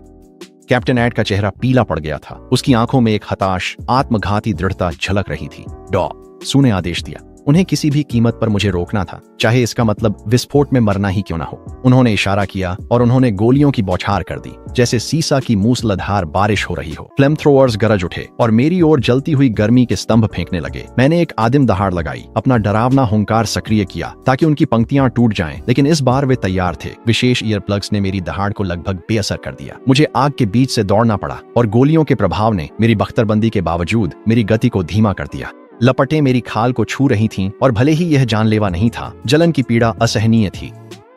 कैप्टन एट का चेहरा पीला पड़ गया था। उसकी आंखों में एक हताश, आत्मघाती दृढ़ता झलक रही थी। डॉ सू ने आदेश दिया। उन्हें किसी भी कीमत पर मुझे रोकना था, चाहे इसका मतलब विस्फोट में मरना ही क्यों ना हो। उन्होंने इशारा किया और उन्होंने गोलियों की बौछार कर दी, जैसे सीसा की मूसलाधार बारिश हो रही हो। फ्लेम थ्रोअर्स गरज उठे और मेरी ओर जलती हुई गर्मी के स्तंभ फेंकने लगे। मैंने एक आदिम दहाड़ लगाई, अपना डरावना हुंकार सक्रिय किया ताकि उनकी पंक्तियां टूट जाएं, लेकिन इस बार वे तैयार थे। विशेष ईयर प्लग्स ने मेरी दहाड़ को लगभग बेअसर कर दिया। मुझे आग के बीच से दौड़ना पड़ा और गोलियों के प्रभाव ने मेरी बख्तरबंदी के बावजूद मेरी गति को धीमा कर दिया। लपटें मेरी खाल को छू रही थीं और भले ही यह जानलेवा नहीं था, जलन की पीड़ा असहनीय थी।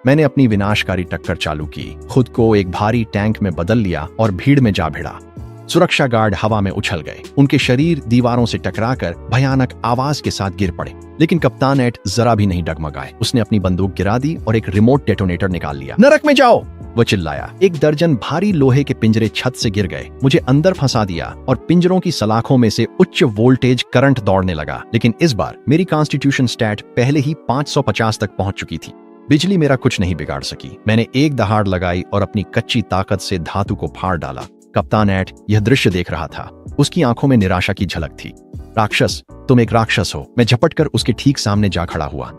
मैंने अपनी विनाशकारी टक्कर चालू की, खुद को एक भारी टैंक में बदल लिया और भीड़ में जा भिड़ा। सुरक्षा गार्ड हवा में उछल गए, उनके शरीर दीवारों से टकराकर भयानक आवाज के साथ गिर पड़े, लेकिन कप्तान एट जरा भी नहीं डगमगाए। उसने अपनी बंदूक गिरा दी और एक रिमोट डेटोनेटर निकाल लिया। नरक में जाओ, वो चिल्लाया। 1 दर्जन भारी लोहे के पिंजरे छत से गिर गए, मुझे अंदर फंसा दिया और पिंजरों की सलाखों में से उच्च वोल्टेज करंट दौड़ने लगा। लेकिन इस बार मेरी कॉन्स्टिट्यूशन स्टैट पहले ही 550 तक पहुंच चुकी थी। बिजली मेरा कुछ नहीं बिगाड़ सकी। मैंने एक दहाड़ लगाई और अपनी कच्ची ताकत से धातु को फाड़ डाला। कप्तान एट यह दृश्य देख रहा था। उसकी आंखों में निराशा की झलक थी। राक्षस, तुम एक राक्षस हो। मैं झपटकर उसके ठीक सामने जा खड़ा हुआ।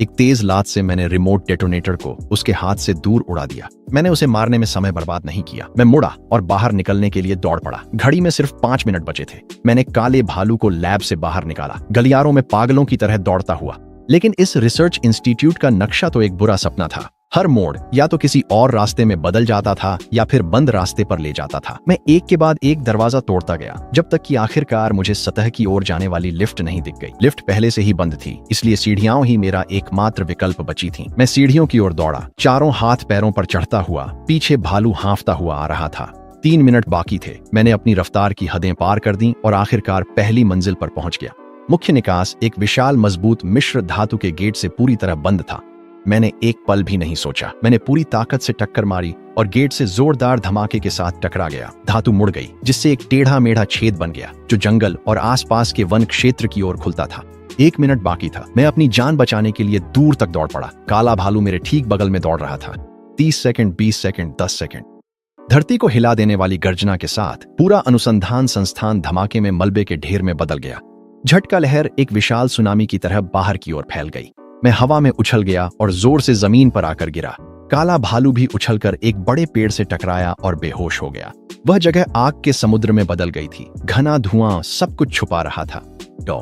एक तेज लात से मैंने रिमोट डेटोनेटर को उसके हाथ से दूर उड़ा दिया। मैंने उसे मारने में समय बर्बाद नहीं किया। मैं मुड़ा और बाहर निकलने के लिए दौड़ पड़ा। घड़ी में सिर्फ 5 मिनट बचे थे। मैंने काले भालू को लैब से बाहर निकाला, गलियारों में पागलों की तरह दौड़ता हुआ। लेकिन इस रिसर्च इंस्टीट्यूट का नक्शा तो एक बुरा सपना था। हर मोड़ या तो किसी और रास्ते में बदल जाता था या फिर बंद रास्ते पर ले जाता था। मैं एक के बाद एक दरवाजा तोड़ता गया, जब तक कि आखिरकार मुझे सतह की ओर जाने वाली लिफ्ट नहीं दिख गई। लिफ्ट पहले से ही बंद थी, इसलिए सीढ़ियां ही मेरा एकमात्र विकल्प बची थीं। मैं सीढ़ियों की ओर दौड़ा, चारों हाथ पैरों पर चढ़ता हुआ। पीछे भालू हाँफता हुआ आ रहा था। 3 मिनट बाकी थे। मैंने अपनी रफ्तार की हदें पार कर दी और आखिरकार पहली मंजिल पर पहुंच गया। मुख्य निकास एक विशाल मजबूत मिश्र धातु के गेट से पूरी तरह बंद था। मैंने एक पल भी नहीं सोचा। मैंने पूरी ताकत से टक्कर मारी और गेट से जोरदार धमाके के साथ टकरा गया। धातु मुड़ गई, जिससे एक टेढ़ा मेढ़ा छेद बन गया, जो जंगल और आसपास के वन क्षेत्र की ओर खुलता था। 1 मिनट बाकी था। मैं अपनी जान बचाने के लिए दूर तक दौड़ पड़ा। काला भालू मेरे ठीक बगल में दौड़ रहा था। 30 सेकंड, 20 सेकंड, 10 सेकंड। धरती को हिला देने वाली गर्जना के साथ पूरा अनुसंधान संस्थान धमाके में मलबे के ढेर में बदल गया। झटका लहर एक विशाल सुनामी की तरह बाहर की ओर फैल गई। मैं हवा में उछल गया और जोर से जमीन पर आकर गिरा। काला भालू भी उछलकर एक बड़े पेड़ से टकराया और बेहोश हो गया। वह जगह आग के समुद्र में बदल गई थी। घना धुआं सब कुछ छुपा रहा था। डॉ,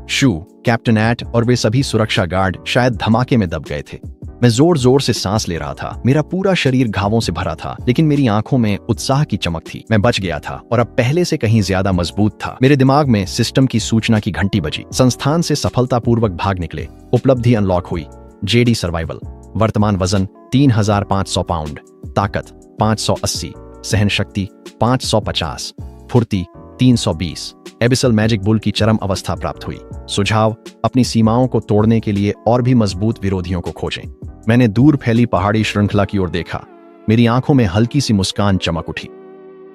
शू, कैप्टन एट और वे सभी सुरक्षा गार्ड शायद धमाके में दब गए थे। मैं जोर जोर से सांस ले रहा था। मेरा पूरा शरीर घावों से भरा था, लेकिन मेरी आंखों में उत्साह की चमक थी। मैं बच गया था और अब पहले से कहीं ज्यादा मजबूत था। मेरे दिमाग में सिस्टम की सूचना की घंटी बजी। संस्थान से सफलतापूर्वक भाग निकले। उपलब्धि अनलॉक हुई। JD survival. वर्तमान वजन 3500 पाउंड, ताकत 580, सहन शक्ति 550, फुर्ती 320। एबिसल मैजिक बुल की चरम अवस्था प्राप्त हुई। सुझाव, अपनी सीमाओं को तोड़ने के लिए और भी मजबूत विरोधियों को खोजें। मैंने दूर फैली पहाड़ी श्रृंखला की ओर देखा। मेरी आंखों में हल्की सी मुस्कान चमक उठी।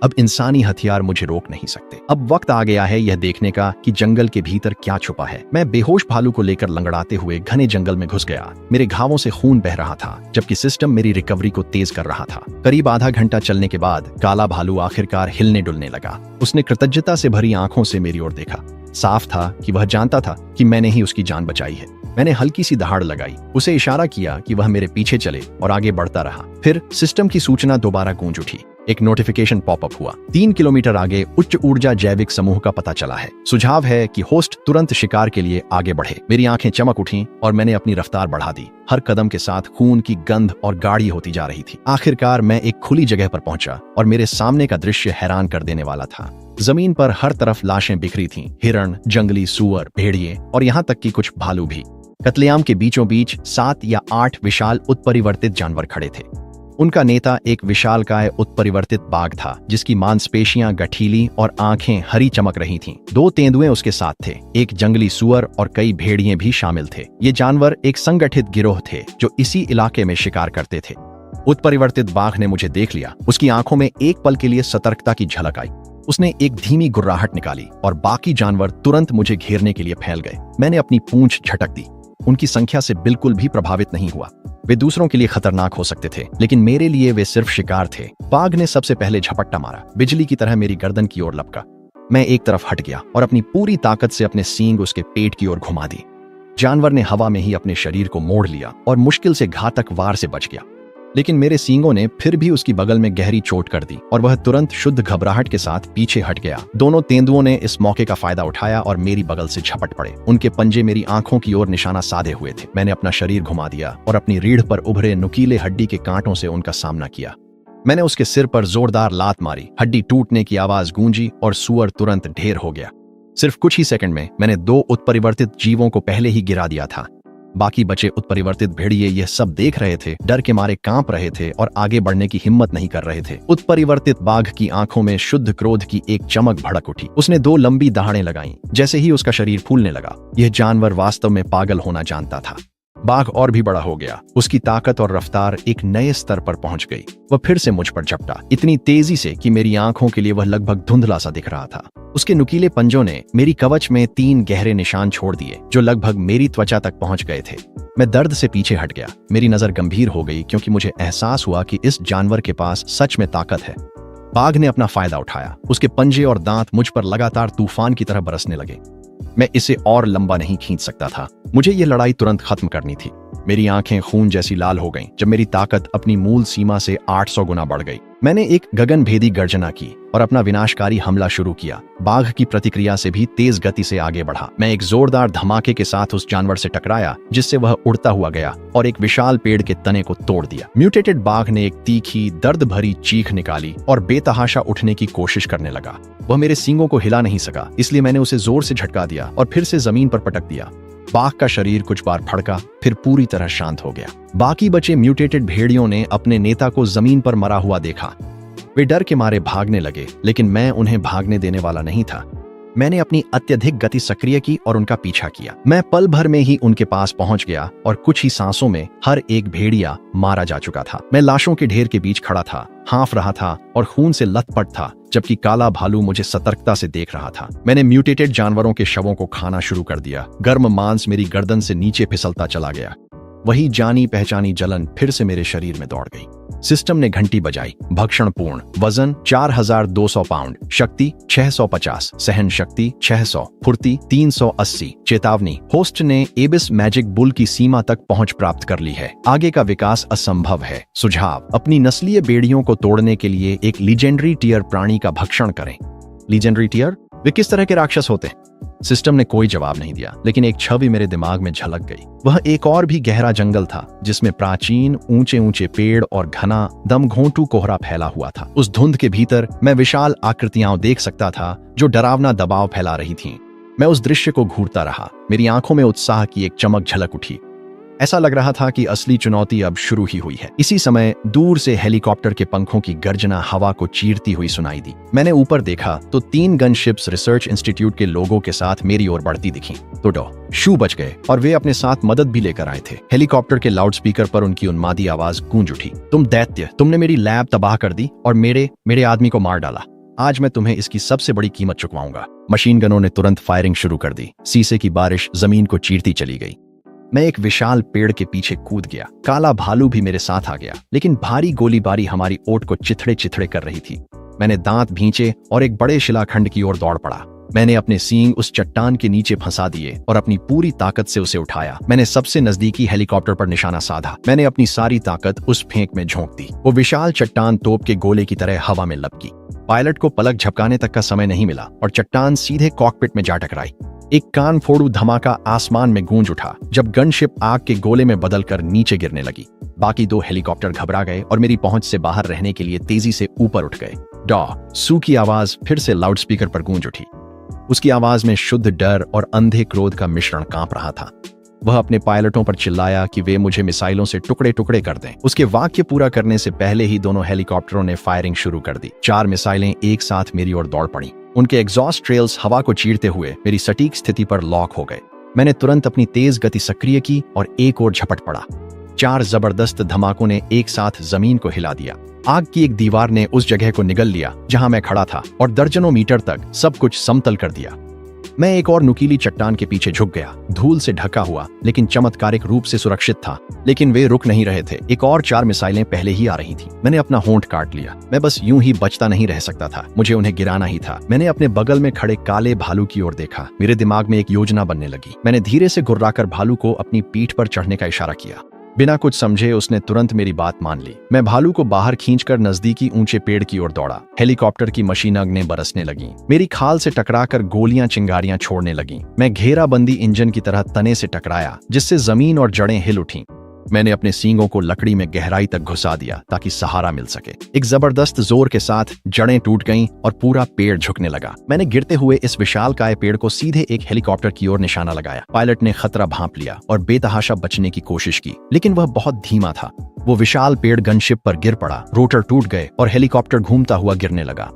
अब इंसानी हथियार मुझे रोक नहीं सकते। अब वक्त आ गया है यह देखने का कि जंगल के भीतर क्या छुपा है। मैं बेहोश भालू को लेकर लंगड़ाते हुए घने जंगल में घुस गया। मेरे घावों से खून बह रहा था, जबकि सिस्टम मेरी रिकवरी को तेज कर रहा था। करीब आधा घंटा चलने के बाद काला भालू आखिरकार हिलने डुलने लगा। उसने कृतज्ञता से भरी आंखों से मेरी ओर देखा। साफ था कि वह जानता था कि मैंने ही उसकी जान बचाई है। मैंने हल्की सी दहाड़ लगाई, उसे इशारा किया कि वह मेरे पीछे चले और आगे बढ़ता रहा। फिर सिस्टम की सूचना दोबारा गूंज उठी। एक नोटिफिकेशन पॉपअप हुआ। 3 किलोमीटर आगे उच्च ऊर्जा जैविक समूह का पता चला है। सुझाव है कि होस्ट तुरंत शिकार के लिए आगे बढ़े। मेरी आंखें चमक उठीं और मैंने अपनी रफ्तार बढ़ा दी। हर कदम के साथ खून की गंध और गाढ़ी होती जा रही थी। आखिरकार मैं एक खुली जगह पर पहुंचा और मेरे सामने का दृश्य हैरान कर देने वाला था। जमीन पर हर तरफ लाशें बिखरी थीं। हिरण, जंगली सूअर, भेड़िए और यहाँ तक कि कुछ भालू भी। कत्लेआम के बीचों बीच 7 या 8 विशाल उत्परिवर्तित जानवर खड़े थे। उनका नेता एक विशालकाय उत्परिवर्तित बाघ था, जिसकी मांसपेशियां गठीली और आंखें हरी चमक रही थीं। 2 तेंदुए उसके साथ थे, एक जंगली सूअर और कई भेड़िए भी शामिल थे। ये जानवर एक संगठित गिरोह थे जो इसी इलाके में शिकार करते थे। उत्परिवर्तित बाघ ने मुझे देख लिया। उसकी आंखों में एक पल के लिए सतर्कता की झलक आई। उसने एक धीमी गुर्राहट निकाली और बाकी जानवर तुरंत मुझे घेरने के लिए फैल गए। मैंने अपनी पूंछ झटक दी। उनकी संख्या से बिल्कुल भी प्रभावित नहीं हुआ। वे दूसरों के लिए खतरनाक हो सकते थे, लेकिन मेरे लिए वे सिर्फ शिकार थे। बाघ ने सबसे पहले झपट्टा मारा, बिजली की तरह मेरी गर्दन की ओर लपका। मैं एक तरफ हट गया और अपनी पूरी ताकत से अपने सींग उसके पेट की ओर घुमा दी। जानवर ने हवा में ही अपने शरीर को मोड़ लिया और मुश्किल से घातक वार से बच गया, लेकिन मेरे सींगों ने फिर भी उसकी बगल में गहरी चोट कर दी और वह तुरंत शुद्ध घबराहट के साथ पीछे हट गया। दोनों तेंदुओं ने इस मौके का फायदा उठाया और मेरी बगल से झपट पड़े। उनके पंजे मेरी आंखों की ओर निशाना साधे हुए थे। मैंने अपना शरीर घुमा दिया और अपनी रीढ़ पर उभरे नुकीले हड्डी के कांटों से उनका सामना किया। मैंने उसके सिर पर जोरदार लात मारी। हड्डी टूटने की आवाज गूंजी और सूअर तुरंत ढेर हो गया। सिर्फ कुछ ही सेकंड में मैंने 2 उत्परिवर्तित जीवों को पहले ही गिरा दिया था। बाकी बचे उत्परिवर्तित भेड़िए यह सब देख रहे थे, डर के मारे कांप रहे थे और आगे बढ़ने की हिम्मत नहीं कर रहे थे। उत्परिवर्तित बाघ की आंखों में शुद्ध क्रोध की एक चमक भड़क उठी। उसने 2 लंबी दहाड़ें लगाईं। जैसे ही उसका शरीर फूलने लगा, यह जानवर वास्तव में पागल होना जानता था। बाघ और भी बड़ा हो गया। उसकी ताकत और रफ्तार एक नए स्तर पर पहुंच गई। वह फिर से मुझ पर झपटा, इतनी तेजी से कि मेरी आंखों के लिए वह लगभग धुंधला सा दिख रहा था। उसके नुकीले पंजों ने मेरी कवच में 3 गहरे निशान छोड़ दिए जो लगभग मेरी त्वचा तक पहुंच गए थे। मैं दर्द से पीछे हट गया। मेरी नजर गंभीर हो गई क्योंकि मुझे एहसास हुआ कि इस जानवर के पास सच में ताकत है। बाघ ने अपना फायदा उठाया। उसके पंजे और दांत मुझ पर लगातार तूफान की तरह बरसने लगे। मैं इसे और लंबा नहीं खींच सकता था। मुझे यह लड़ाई तुरंत खत्म करनी थी। मेरी आंखें खून जैसी लाल हो गईं जब मेरी ताकत अपनी मूल सीमा से 800 गुना बढ़ गई। मैंने एक गगनभेदी गर्जना की और अपना विनाशकारी हमला शुरू किया। बाघ की प्रतिक्रिया से भी तेज गति से आगे बढ़ा। मैं एक जोरदार धमाके के साथ उस जानवर से टकराया जिससे वह उड़ता हुआ गया और एक विशाल पेड़ के तने को तोड़ दिया। म्यूटेटेड बाघ ने एक तीखी, दर्द भरी चीख निकाली और बेतहाशा उठने की कोशिश करने लगा। वह मेरे सींगों को हिला नहीं सका, इसलिए मैंने उसे जोर से झटका दिया और फिर से जमीन पर पटक दिया। बाघ का शरीर कुछ बार फड़का, फिर पूरी तरह शांत हो गया। बाकी बचे म्यूटेटेड भेड़ियों ने अपने नेता को जमीन पर मरा हुआ देखा। वे डर के मारे भागने लगे, लेकिन मैं उन्हें भागने देने वाला नहीं था। मैंने अपनी अत्यधिक गति सक्रिय की और उनका पीछा किया। मैं पल भर में ही उनके पास पहुंच गया और कुछ ही सांसों में हर एक भेड़िया मारा जा चुका था। मैं लाशों के ढेर के बीच खड़ा था, हाँफ रहा था और खून से लथपथ था, जबकि काला भालू मुझे सतर्कता से देख रहा था। मैंने म्यूटेटेड जानवरों के शवों को खाना शुरू कर दिया। गर्म मांस मेरी गर्दन से नीचे फिसलता चला गया। वही जानी पहचानी जलन फिर से मेरे शरीर में दौड़ गई। सिस्टम ने घंटी बजाई। भक्षण पूर्ण। वजन 4200 पाउंड। शक्ति 650। सहन शक्ति 600। फुर्ती 380। चेतावनी, होस्ट ने एबिस मैजिक बुल की सीमा तक पहुंच प्राप्त कर ली है। आगे का विकास असंभव है। सुझाव, अपनी नस्लीय बेड़ियों को तोड़ने के लिए एक लीजेंडरी टियर प्राणी का भक्षण करें। Legendary tier? वे किस तरह के राक्षस होते हैं? सिस्टम ने कोई जवाब नहीं दिया, लेकिन एक छवि मेरे दिमाग में झलक गई। वह एक और भी गहरा जंगल था जिसमें प्राचीन ऊंचे ऊंचे पेड़ और घना दमघोंटू कोहरा फैला हुआ था। उस धुंध के भीतर मैं विशाल आकृतियां देख सकता था जो डरावना दबाव फैला रही थीं। मैं उस दृश्य को घूरता रहा। मेरी आंखों में उत्साह की एक चमक झलक उठी। ऐसा लग रहा था कि असली चुनौती अब शुरू ही हुई है। इसी समय दूर से हेलीकॉप्टर के पंखों की गर्जना हवा को चीरती हुई सुनाई दी। मैंने ऊपर देखा तो 3 गनशिप्स रिसर्च इंस्टीट्यूट के लोगों के साथ मेरी ओर बढ़ती दिखीं। तो शू बच गए और वे अपने साथ मदद भी लेकर आए थे। हेलीकॉप्टर के लाउडस्पीकर पर उनकी उन्मादी आवाज गूंज उठी। तुम दैत्य, तुमने मेरी लैब तबाह कर दी और मेरे आदमी को मार डाला। आज मैं तुम्हें इसकी सबसे बड़ी कीमत चुकवाऊंगा। मशीन गनों ने तुरंत फायरिंग शुरू कर दी। शीशे की बारिश जमीन को चीरती चली गई। मैं एक विशाल पेड़ के पीछे कूद गया। काला भालू भी मेरे साथ आ गया, लेकिन भारी गोलीबारी हमारी ओट को चिथड़े चिथड़े कर रही थी। मैंने दांत भींचे और एक बड़े शिलाखंड की ओर दौड़ पड़ा। मैंने अपने सींग उस चट्टान के नीचे फंसा दिए और अपनी पूरी ताकत से उसे उठाया। मैंने सबसे नजदीकी हेलीकॉप्टर पर निशाना साधा। मैंने अपनी सारी ताकत उस फेंक में झोंक दी। वो विशाल चट्टान तोप के गोले की तरह हवा में लपकी। पायलट को पलक झपकाने तक का समय नहीं मिला और चट्टान सीधे कॉकपिट में जा टकराई। एक कान फोड़ू धमाका आसमान में गूंज उठा जब गनशिप आग के गोले में बदलकर नीचे गिरने लगी। बाकी 2 हेलीकॉप्टर घबरा गए और मेरी पहुंच से बाहर रहने के लिए तेजी से ऊपर उठ गए। सू की आवाज फिर से लाउडस्पीकर पर गूंज उठी। उसकी आवाज में शुद्ध डर और अंधे क्रोध का मिश्रण कांप रहा था। वह अपने पायलटों पर चिल्लाया कि वे मुझे मिसाइलों से टुकड़े टुकड़े कर दें। उसके वाक्य पूरा करने से पहले ही दोनों हेलीकॉप्टरों ने फायरिंग शुरू कर दी। 4 मिसाइलें एक साथ मेरी ओर दौड़ पड़ी। उनके एग्जॉस्ट ट्रेल्स हवा को चीरते हुए मेरी सटीक स्थिति पर लॉक हो गए। मैंने तुरंत अपनी तेज गति सक्रिय की और एक ओर झपट पड़ा। 4 जबरदस्त धमाकों ने एक साथ जमीन को हिला दिया। आग की एक दीवार ने उस जगह को निगल लिया जहां मैं खड़ा था और दर्जनों मीटर तक सब कुछ समतल कर दिया। मैं एक और नुकीली चट्टान के पीछे झुक गया, धूल से ढका हुआ लेकिन चमत्कारिक रूप से सुरक्षित था। लेकिन वे रुक नहीं रहे थे। एक और 4 मिसाइलें पहले ही आ रही थीं। मैंने अपना होंठ काट लिया। मैं बस यूं ही बचता नहीं रह सकता था, मुझे उन्हें गिराना ही था। मैंने अपने बगल में खड़े काले भालू की ओर देखा। मेरे दिमाग में एक योजना बनने लगी। मैंने धीरे से गुर्राकर भालू को अपनी पीठ पर चढ़ने का इशारा किया। बिना कुछ समझे उसने तुरंत मेरी बात मान ली। मैं भालू को बाहर खींचकर नजदीकी ऊंचे पेड़ की ओर दौड़ा। हेलीकॉप्टर की मशीनगनें बरसने लगीं। मेरी खाल से टकराकर गोलियां चिंगारियां छोड़ने लगीं। मैं घेराबंदी इंजन की तरह तने से टकराया जिससे जमीन और जड़ें हिल उठीं। मैंने अपने सींगों को लकड़ी में गहराई तक घुसा दिया ताकि सहारा मिल सके। एक जबरदस्त जोर के साथ जड़ें टूट गईं और पूरा पेड़ झुकने लगा। मैंने गिरते हुए इस विशालकाय पेड़ को सीधे एक हेलीकॉप्टर की ओर निशाना लगाया। पायलट ने खतरा भांप लिया और बेतहाशा बचने की कोशिश की, लेकिन वह बहुत धीमा था। वो विशाल पेड़ गनशिप पर गिर पड़ा, रोटर टूट गए और हेलीकॉप्टर घूमता हुआ गिरने लगा।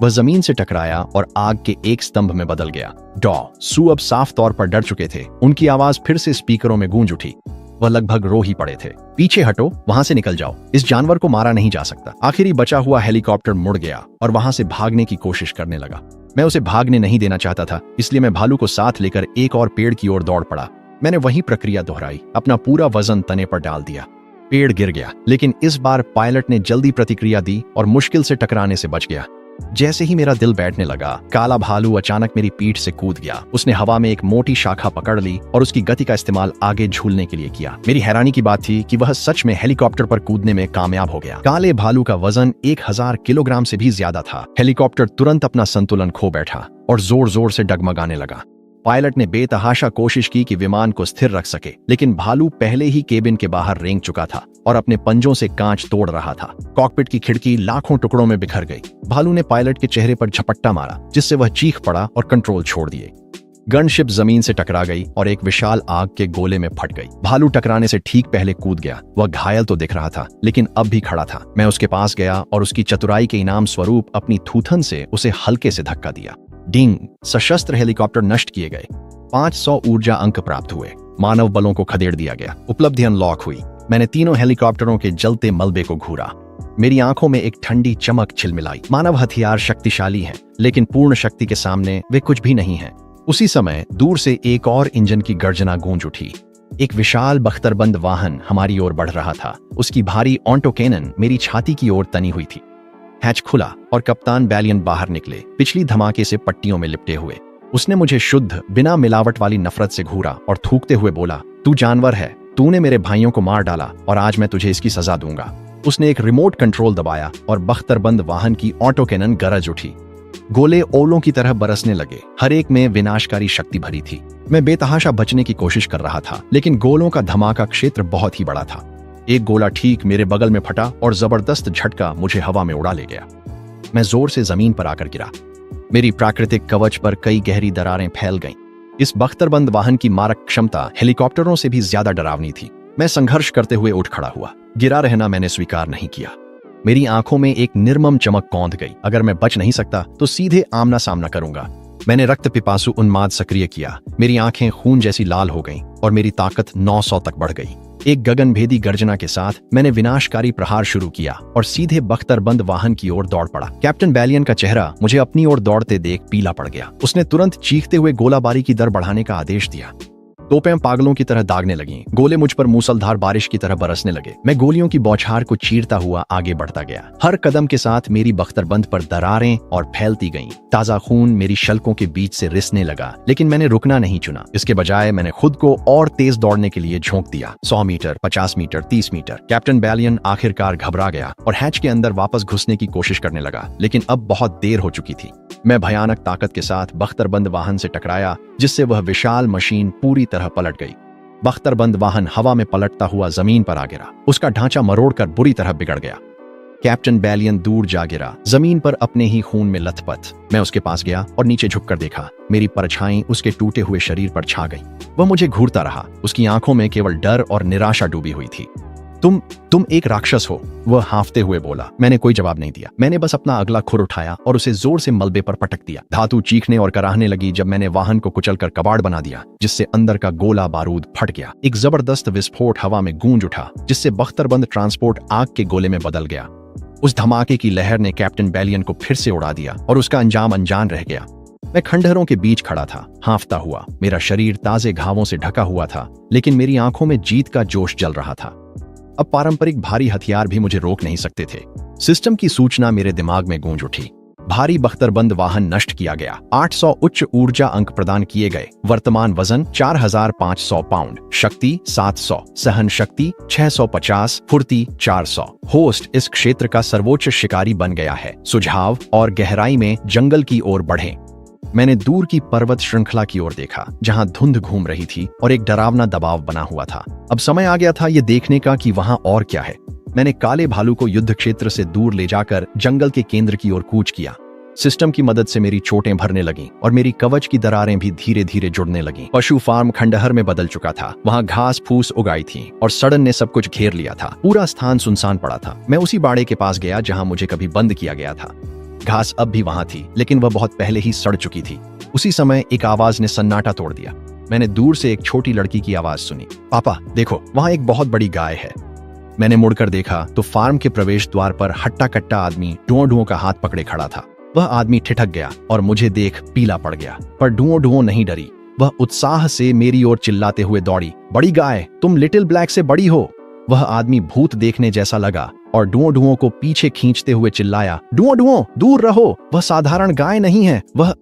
वह जमीन से टकराया और आग के एक स्तंभ में बदल गया। डॉ सू अब साफ तौर पर डर चुके थे। उनकी आवाज फिर से स्पीकरों में गूंज उठी। वह लगभग रो ही पड़े थे। पीछे हटो, वहां से निकल जाओ, इस जानवर को मारा नहीं जा सकता। आखिरी बचा हुआ हेलीकॉप्टर मुड़ गया और वहां से भागने की कोशिश करने लगा। मैं उसे भागने नहीं देना चाहता था, इसलिए मैं भालू को साथ लेकर एक और पेड़ की ओर दौड़ पड़ा। मैंने वही प्रक्रिया दोहराई, अपना पूरा वजन तने पर डाल दिया। पेड़ गिर गया, लेकिन इस बार पायलट ने जल्दी प्रतिक्रिया दी और मुश्किल से टकराने से बच गया। जैसे ही मेरा दिल बैठने लगा, काला भालू अचानक मेरी पीठ से कूद गया। उसने हवा में एक मोटी शाखा पकड़ ली और उसकी गति का इस्तेमाल आगे झूलने के लिए किया। मेरी हैरानी की बात थी कि वह सच में हेलीकॉप्टर पर कूदने में कामयाब हो गया। काले भालू का वजन 1000 किलोग्राम से भी ज्यादा था। हेलीकॉप्टर तुरंत अपना संतुलन खो बैठा और जोर जोर से डगमगाने लगा। पायलट ने बेतहाशा कोशिश की कि विमान को स्थिर रख सके, लेकिन भालू पहले ही केबिन के बाहर रेंग चुका था और अपने पंजों से कांच तोड़ रहा था। कॉकपिट की खिड़की लाखों टुकड़ों में बिखर गई। भालू ने पायलट के चेहरे पर झपट्टा मारा, जिससे वह चीख पड़ा और कंट्रोल छोड़ दिए। गनशिप जमीन से टकरा गई और एक विशाल आग के गोले में फट गई। भालू टकराने से ठीक पहले कूद गया। वह घायल तो दिख रहा था, लेकिन अब भी खड़ा था। मैं उसके पास गया और उसकी चतुराई के इनाम स्वरूप अपनी थूथन से उसे हल्के से धक्का दिया। डिंग! सशस्त्र हेलीकॉप्टर नष्ट किए गए। 500 ऊर्जा अंक प्राप्त हुए। मानव बलों को खदेड़ दिया गया। उपलब्धि अनलॉक हुई। मैंने तीनों हेलीकॉप्टरों के जलते मलबे को घूरा। मेरी आंखों में एक ठंडी चमक छिलमिलाई। मानव हथियार शक्तिशाली हैं, लेकिन पूर्ण शक्ति के सामने वे कुछ भी नहीं हैं। उसी समय दूर से एक और इंजन की गर्जना गूंज उठी। एक विशाल बख्तरबंद वाहन हमारी ओर बढ़ रहा था। उसकी भारी ऑटो कैनन मेरी छाती की ओर तनी हुई थी। हैच खुला और कप्तान बैलियन बाहर निकले, पिछली धमाके से पट्टियों में लिपटे हुए। उसने मुझे शुद्ध, बिना मिलावट वाली नफरत से घूरा और थूकते हुए बोला, तू जानवर है, तूने मेरे भाइयों को मार डाला और आज मैं तुझे इसकी सजा दूंगा। उसने एक रिमोट कंट्रोल दबाया और बख्तरबंद वाहन की ऑटो कैनन गरज उठी। गोले ओलों की तरह बरसने लगे, हर एक में विनाशकारी शक्ति भरी थी। मैं बेतहाशा बचने की कोशिश कर रहा था, लेकिन गोलों का धमाका क्षेत्र बहुत ही बड़ा था। एक गोला ठीक मेरे बगल में फटा और जबरदस्त झटका मुझे हवा में उड़ा ले गया। मैं जोर से जमीन पर आकर गिरा। मेरी प्राकृतिक कवच पर कई गहरी दरारें फैल गईं। इस बख्तरबंद वाहन की मारक क्षमता हेलीकॉप्टरों से भी ज्यादा डरावनी थी। मैं संघर्ष करते हुए उठ खड़ा हुआ। गिरा रहना मैंने स्वीकार नहीं किया। मेरी आंखों में एक निर्मम चमक कौंध गई। अगर मैं बच नहीं सकता तो सीधे आमना सामना करूंगा। मैंने रक्त पिपासु उन्माद सक्रिय किया। मेरी आंखें खून जैसी लाल हो गईं और मेरी ताकत 900 तक बढ़ गई। एक गगनभेदी गर्जना के साथ मैंने विनाशकारी प्रहार शुरू किया और सीधे बख्तरबंद वाहन की ओर दौड़ पड़ा। कैप्टन बैलियन का चेहरा मुझे अपनी ओर दौड़ते देख पीला पड़ गया। उसने तुरंत चीखते हुए गोलाबारी की दर बढ़ाने का आदेश दिया। तोपें पागलों की तरह दागने लगीं। गोले मुझ पर मूसलधार बारिश की तरह बरसने लगे। मैं गोलियों की बौछार को चीरता हुआ आगे बढ़ता गया। हर कदम के साथ मेरी बख्तरबंद पर दरारें और फैलती गईं। ताजा खून मेरी शल्कों के बीच से रिसने लगा, लेकिन मैंने रुकना नहीं चुना। इसके बजाय मैंने खुद को और तेज दौड़ने के लिए झोंक दिया। 100 मीटर, 50 मीटर, 30 मीटर। कैप्टन बैलियन आखिरकार घबरा गया और हैच के अंदर वापस घुसने की कोशिश करने लगा, लेकिन अब बहुत देर हो चुकी थी। मैं भयानक ताकत के साथ बख्तरबंद वाहन से टकराया, जिससे वह विशाल मशीन पूरी तरह पलट गई। बख्तरबंद वाहन हवा में पलटता हुआ जमीन पर आ गिरा। उसका ढांचा मरोड़कर बुरी तरह बिगड़ गया। कैप्टन बैलियन दूर जा गिरा, जमीन पर अपने ही खून में लथपथ। मैं उसके पास गया और नीचे झुककर देखा। मेरी परछाई उसके टूटे हुए शरीर पर छा गई। वह मुझे घूरता रहा। उसकी आंखों में केवल डर और निराशा डूबी हुई थी। तुम एक राक्षस हो, वह हांफते हुए बोला। मैंने कोई जवाब नहीं दिया। मैंने बस अपना अगला खुर उठाया और उसे जोर से मलबे पर पटक दिया। धातु चीखने और कराहने लगी जब मैंने वाहन को कुचलकर कबाड़ बना दिया, जिससे अंदर का गोला बारूद फट गया। एक जबरदस्त विस्फोट हवा में गूंज उठा, जिससे बख्तरबंद ट्रांसपोर्ट आग के गोले में बदल गया। उस धमाके की लहर ने कैप्टन बैलियन को फिर से उड़ा दिया और उसका अंजाम अनजान रह गया। मैं खंडहरों के बीच खड़ा था, हांफता हुआ। मेरा शरीर ताजे घावों से ढका हुआ था, लेकिन मेरी आंखों में जीत का जोश जल रहा था। अब पारंपरिक भारी हथियार भी मुझे रोक नहीं सकते थे। सिस्टम की सूचना मेरे दिमाग में गूंज उठी। भारी बख्तरबंद वाहन नष्ट किया गया। 800 उच्च ऊर्जा अंक प्रदान किए गए। वर्तमान वजन 4500 पाउंड, शक्ति 700, सहन शक्ति 650, फुर्ती 400। होस्ट इस क्षेत्र का सर्वोच्च शिकारी बन गया है। सुझाव और गहराई में जंगल की ओर बढ़ें। मैंने दूर की पर्वत श्रृंखला की ओर देखा जहां धुंध घूम रही थी और एक डरावना दबाव बना हुआ था। अब समय आ गया था ये देखने का कि वहां और क्या है। मैंने काले भालू को युद्ध क्षेत्र से दूर ले जाकर जंगल के केंद्र की ओर कूच किया। सिस्टम की मदद से मेरी चोटें भरने लगीं और मेरी कवच की दरारें भी धीरे धीरे जुड़ने लगीं। पशु फार्म खंडहर में बदल चुका था। वहां घास फूस उगाई थी और सड़न ने सब कुछ घेर लिया था। पूरा स्थान सुनसान पड़ा था। मैं उसी बाड़े के पास गया जहां मुझे कभी बंद किया गया था। घास अब भी वहां थी, लेकिन वह बहुत पहले ही सड़ चुकी थी। उसी समय एक आवाज ने सन्नाटा तोड़ दिया। मैंने दूर से एक छोटी लड़की की आवाज सुनी, पापा देखो, वहां एक बहुत बड़ी गाय है। मैंने मुड़कर देखा तो फार्म के प्रवेश द्वार पर हट्टा कट्टा आदमी डुओं डुओं का हाथ पकड़े खड़ा था। वह आदमी ठिठक गया और मुझे देख पीला पड़ गया, पर डुओं डुओं नहीं डरी। वह उत्साह से मेरी ओर चिल्लाते हुए दौड़ी, बड़ी गाय, तुम लिटिल ब्लैक से बड़ी हो। वह आदमी भूत देखने जैसा लगा और डुओं डुओं को पीछे खींचते हुए चिल्लाया, डुओं डुओं दूर रहो, वह साधारण गाय नहीं है। वह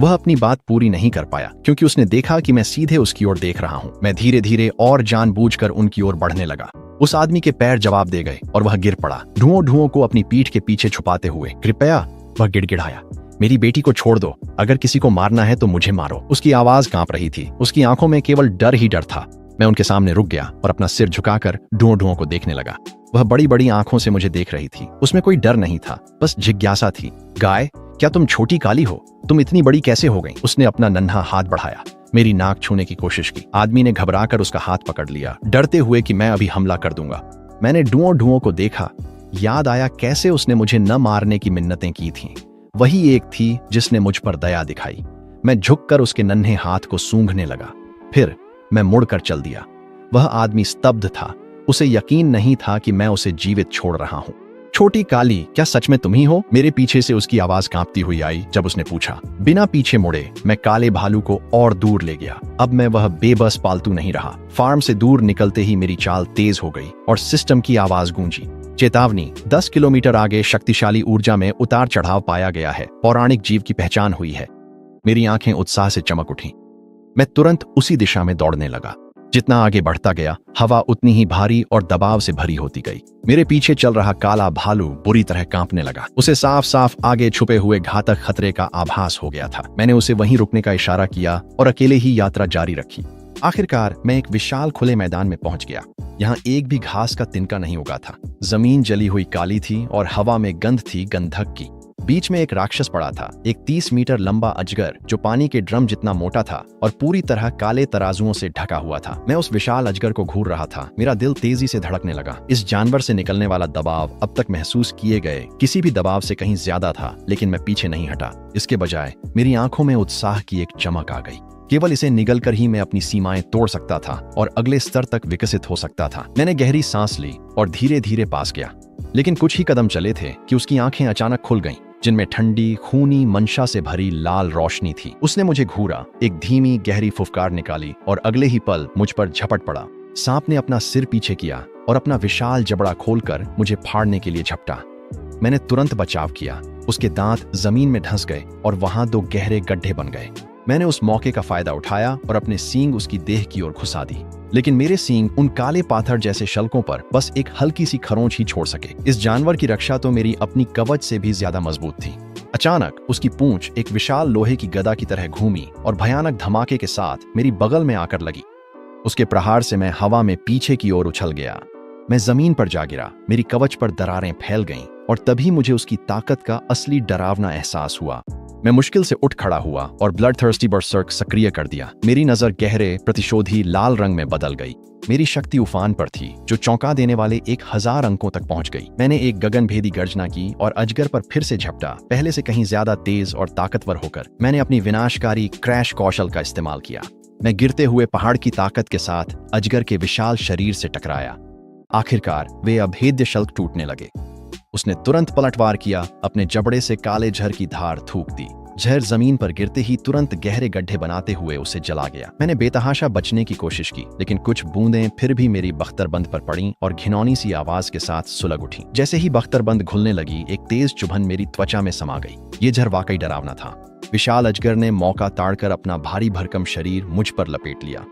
अपनी बात पूरी नहीं कर पाया क्योंकि उसने देखा कि मैं सीधे उसकी ओर देख रहा हूं। मैं धीरे धीरे और जानबूझकर उनकी ओर बढ़ने लगा। उस आदमी के पैर जवाब दे गए और वह गिर पड़ा, डुओं डुओं को अपनी पीठ के पीछे छुपाते हुए। कृपया, वह गिड़गिड़ाया, मेरी बेटी को छोड़ दो। अगर किसी को मारना है तो मुझे मारो। उसकी आवाज कांप रही थी। उसकी आंखों में केवल डर ही डर था। मैं उनके सामने रुक गया और अपना सिर झुकाकर डुओं डुओं को देखने लगा। वह बड़ी बड़ी आंखों से मुझे देख रही थी। उसमें कोई डर नहीं था, बस जिज्ञासा थी। गाय, क्या तुम छोटी काली हो? तुम इतनी बड़ी कैसे हो गई? उसने अपना नन्हा हाथ बढ़ाया, मेरी नाक छूने की कोशिश की। आदमी ने घबराकर उसका हाथ पकड़ लिया, डरते हुए कि मैं अभी हमला कर दूंगा। मैंने डुओं डुओं को देखा। याद आया कैसे उसने मुझे न मारने की मिन्नतें की थीं। वही एक थी जिसने मुझ पर दया दिखाई। मैं झुककर उसके नन्हे हाथ को सूंघने लगा। फिर मैं मुड़कर चल दिया। वह आदमी स्तब्ध था। उसे यकीन नहीं था कि मैं उसे जीवित छोड़ रहा हूं। छोटी काली, क्या सच में तुम ही हो? मेरे पीछे से उसकी आवाज कांपती हुई आई जब उसने पूछा। बिना पीछे मुड़े मैं काले भालू को और दूर ले गया। अब मैं वह बेबस पालतू नहीं रहा। फार्म से दूर निकलते ही मेरी चाल तेज हो गई और सिस्टम की आवाज गूंजी, चेतावनी, 10 किलोमीटर आगे शक्तिशाली ऊर्जा में उतार चढ़ाव पाया गया है। पौराणिक जीव की पहचान हुई है। मेरी आंखें उत्साह से चमक उठीं। मैं तुरंत उसी दिशा में दौड़ने लगा। जितना आगे बढ़ता गया, हवा उतनी ही भारी और दबाव से भरी होती गई। मेरे पीछे चल रहा काला भालू बुरी तरह कांपने लगा। उसे साफ साफ आगे छुपे हुए घातक खतरे का आभास हो गया था। मैंने उसे वहीं रुकने का इशारा किया और अकेले ही यात्रा जारी रखी। आखिरकार मैं एक विशाल खुले मैदान में पहुंच गया। यहाँ एक भी घास का तिनका नहीं उगा था। जमीन जली हुई काली थी और हवा में गंध थी गंधक की। बीच में एक राक्षस पड़ा था, एक 30 मीटर लंबा अजगर जो पानी के ड्रम जितना मोटा था और पूरी तरह काले तराजुओं से ढका हुआ था। मैं उस विशाल अजगर को घूर रहा था। मेरा दिल तेजी से धड़कने लगा। इस जानवर से निकलने वाला दबाव अब तक महसूस किए गए किसी भी दबाव से कहीं ज्यादा था, लेकिन मैं पीछे नहीं हटा। इसके बजाय मेरी आंखों में उत्साह की एक चमक आ गई। केवल इसे निगलकर ही मैं अपनी सीमाएं तोड़ सकता था और अगले स्तर तक विकसित हो सकता था। मैंने गहरी सांस ली और धीरे धीरे पास गया, लेकिन कुछ ही कदम चले थे कि उसकी आंखें अचानक खुल गईं, जिनमें ठंडी खूनी मंशा से भरी लाल रोशनी थी। उसने मुझे घूरा, एक धीमी गहरी फुफकार निकाली और अगले ही पल मुझ पर झपट पड़ा। सांप ने अपना सिर पीछे किया और अपना विशाल जबड़ा खोलकर मुझे फाड़ने के लिए झपटा। मैंने तुरंत बचाव किया। उसके दांत जमीन में धंस गए और वहां 2 गहरे गड्ढे बन गए। मैंने उस मौके का फायदा उठाया और अपने सींग उसकी देह की ओर घुसा दी, लेकिन मेरे सींग उन काले पाथर जैसे शल्कों पर बस एक हल्की सी खरोंच ही छोड़ सके। इस जानवर की रक्षा तो मेरी अपनी कवच से भी ज्यादा मजबूत थी। अचानक उसकी पूंछ एक विशाल लोहे की गदा की तरह घूमी और भयानक धमाके के साथ मेरी बगल में आकर लगी। उसके प्रहार से मैं हवा में पीछे की ओर उछल गया। मैं जमीन पर जा गिरा। मेरी कवच पर दरारें फैल गईं और तभी मुझे उसकी ताकत का असली डरावना एहसास हुआ। मैं मुश्किल से उठ खड़ा हुआ और ब्लड थर्स्टी बर्सर्क सक्रिय कर दिया। मेरी नजर गहरे प्रतिशोधी लाल रंग में बदल गई। मेरी शक्ति उफान पर थी, जो चौंका देने वाले 1000 अंकों तक पहुंच गई। मैंने एक गगनभेदी गर्जना की और अजगर पर फिर से झपटा, पहले से कहीं ज्यादा तेज और ताकतवर होकर। मैंने अपनी विनाशकारी क्रैश कौशल का इस्तेमाल किया। मैं गिरते हुए पहाड़ की ताकत के साथ अजगर के विशाल शरीर से टकराया। आखिरकार वे अभेद्य शल्क टूटने लगे। उसने तुरंत पलटवार किया, अपने जबड़े से काले झर की धार थूक दी। जहर जमीन पर गिरते ही तुरंत गहरे गड्ढे बनाते हुए उसे जला गया। मैंने बेतहाशा बचने की कोशिश की, लेकिन कुछ बूंदें फिर भी मेरी बख्तरबंद पर पड़ीं और घिनौनी सी आवाज के साथ सुलग उठी। जैसे ही बख्तरबंद घुलने लगी, एक तेज चुभन मेरी त्वचा में समा गई। ये जहर वाकई डरावना था। विशाल अजगर ने मौका ताड़कर अपना भारी भरकम शरीर मुझ पर लपेट लिया।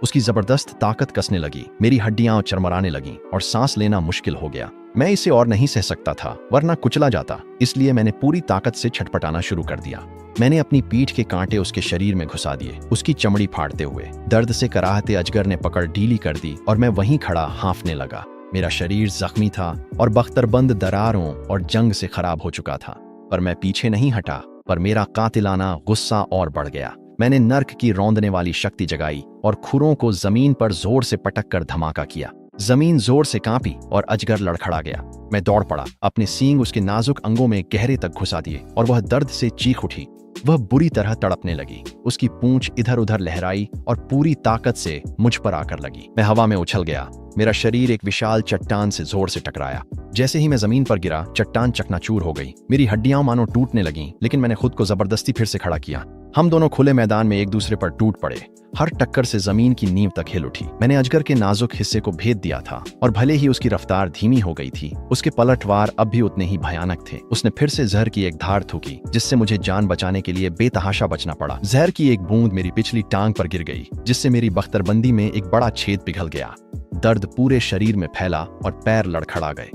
उसकी जबरदस्त ताकत कसने लगी, मेरी हड्डियां चरमराने लगीं और सांस लेना मुश्किल हो गया। मैं इसे और नहीं सह सकता था, वरना कुचला जाता। इसलिए मैंने पूरी ताकत से छटपटाना शुरू कर दिया। मैंने अपनी पीठ के कांटे उसके शरीर में घुसा दिए, उसकी चमड़ी फाड़ते हुए। दर्द से कराहते अजगर ने पकड़ ढीली कर दी और मैं वहीं खड़ा हांफने लगा। मेरा शरीर जख्मी था और बख्तरबंद दरारों और जंग से खराब हो चुका था, पर मैं पीछे नहीं हटा। पर मेरा कातिलाना गुस्सा और बढ़ गया। मैंने नर्क की रौंदने वाली शक्ति जगाई और खुरों को जमीन पर जोर से पटक कर धमाका किया। जमीन जोर से कांपी और अजगर लड़खड़ा गया। मैं दौड़ पड़ा, अपने सींग उसके नाजुक अंगों में गहरे तक घुसा दिए और वह दर्द से चीख उठी। वह बुरी तरह तड़पने लगी। उसकी पूंछ इधर उधर लहराई और पूरी ताकत से मुझ पर आकर लगी। मैं हवा में उछल गया। मेरा शरीर एक विशाल चट्टान से जोर से टकराया। जैसे ही मैं जमीन पर गिरा, चट्टान चकनाचूर हो गई। मेरी हड्डियां मानो टूटने लगीं, लेकिन मैंने खुद को जबरदस्ती फिर से खड़ा किया। हम दोनों खुले मैदान में एक दूसरे पर टूट पड़े। हर टक्कर से जमीन की नींव तक हिल उठी। मैंने अजगर के नाजुक हिस्से को भेद दिया था और भले ही उसकी रफ्तार धीमी हो गई थी, उसके पलटवार अब भी उतने ही भयानक थे। उसने फिर से जहर की एक धार थूकी, जिससे मुझे जान बचाने के लिए बेतहाशा बचना पड़ा। जहर की एक बूंद मेरी पिछली टांग पर गिर गई, जिससे मेरी बख्तरबंदी में एक बड़ा छेद पिघल गया। दर्द पूरे शरीर में फैला और पैर लड़खड़ा गए।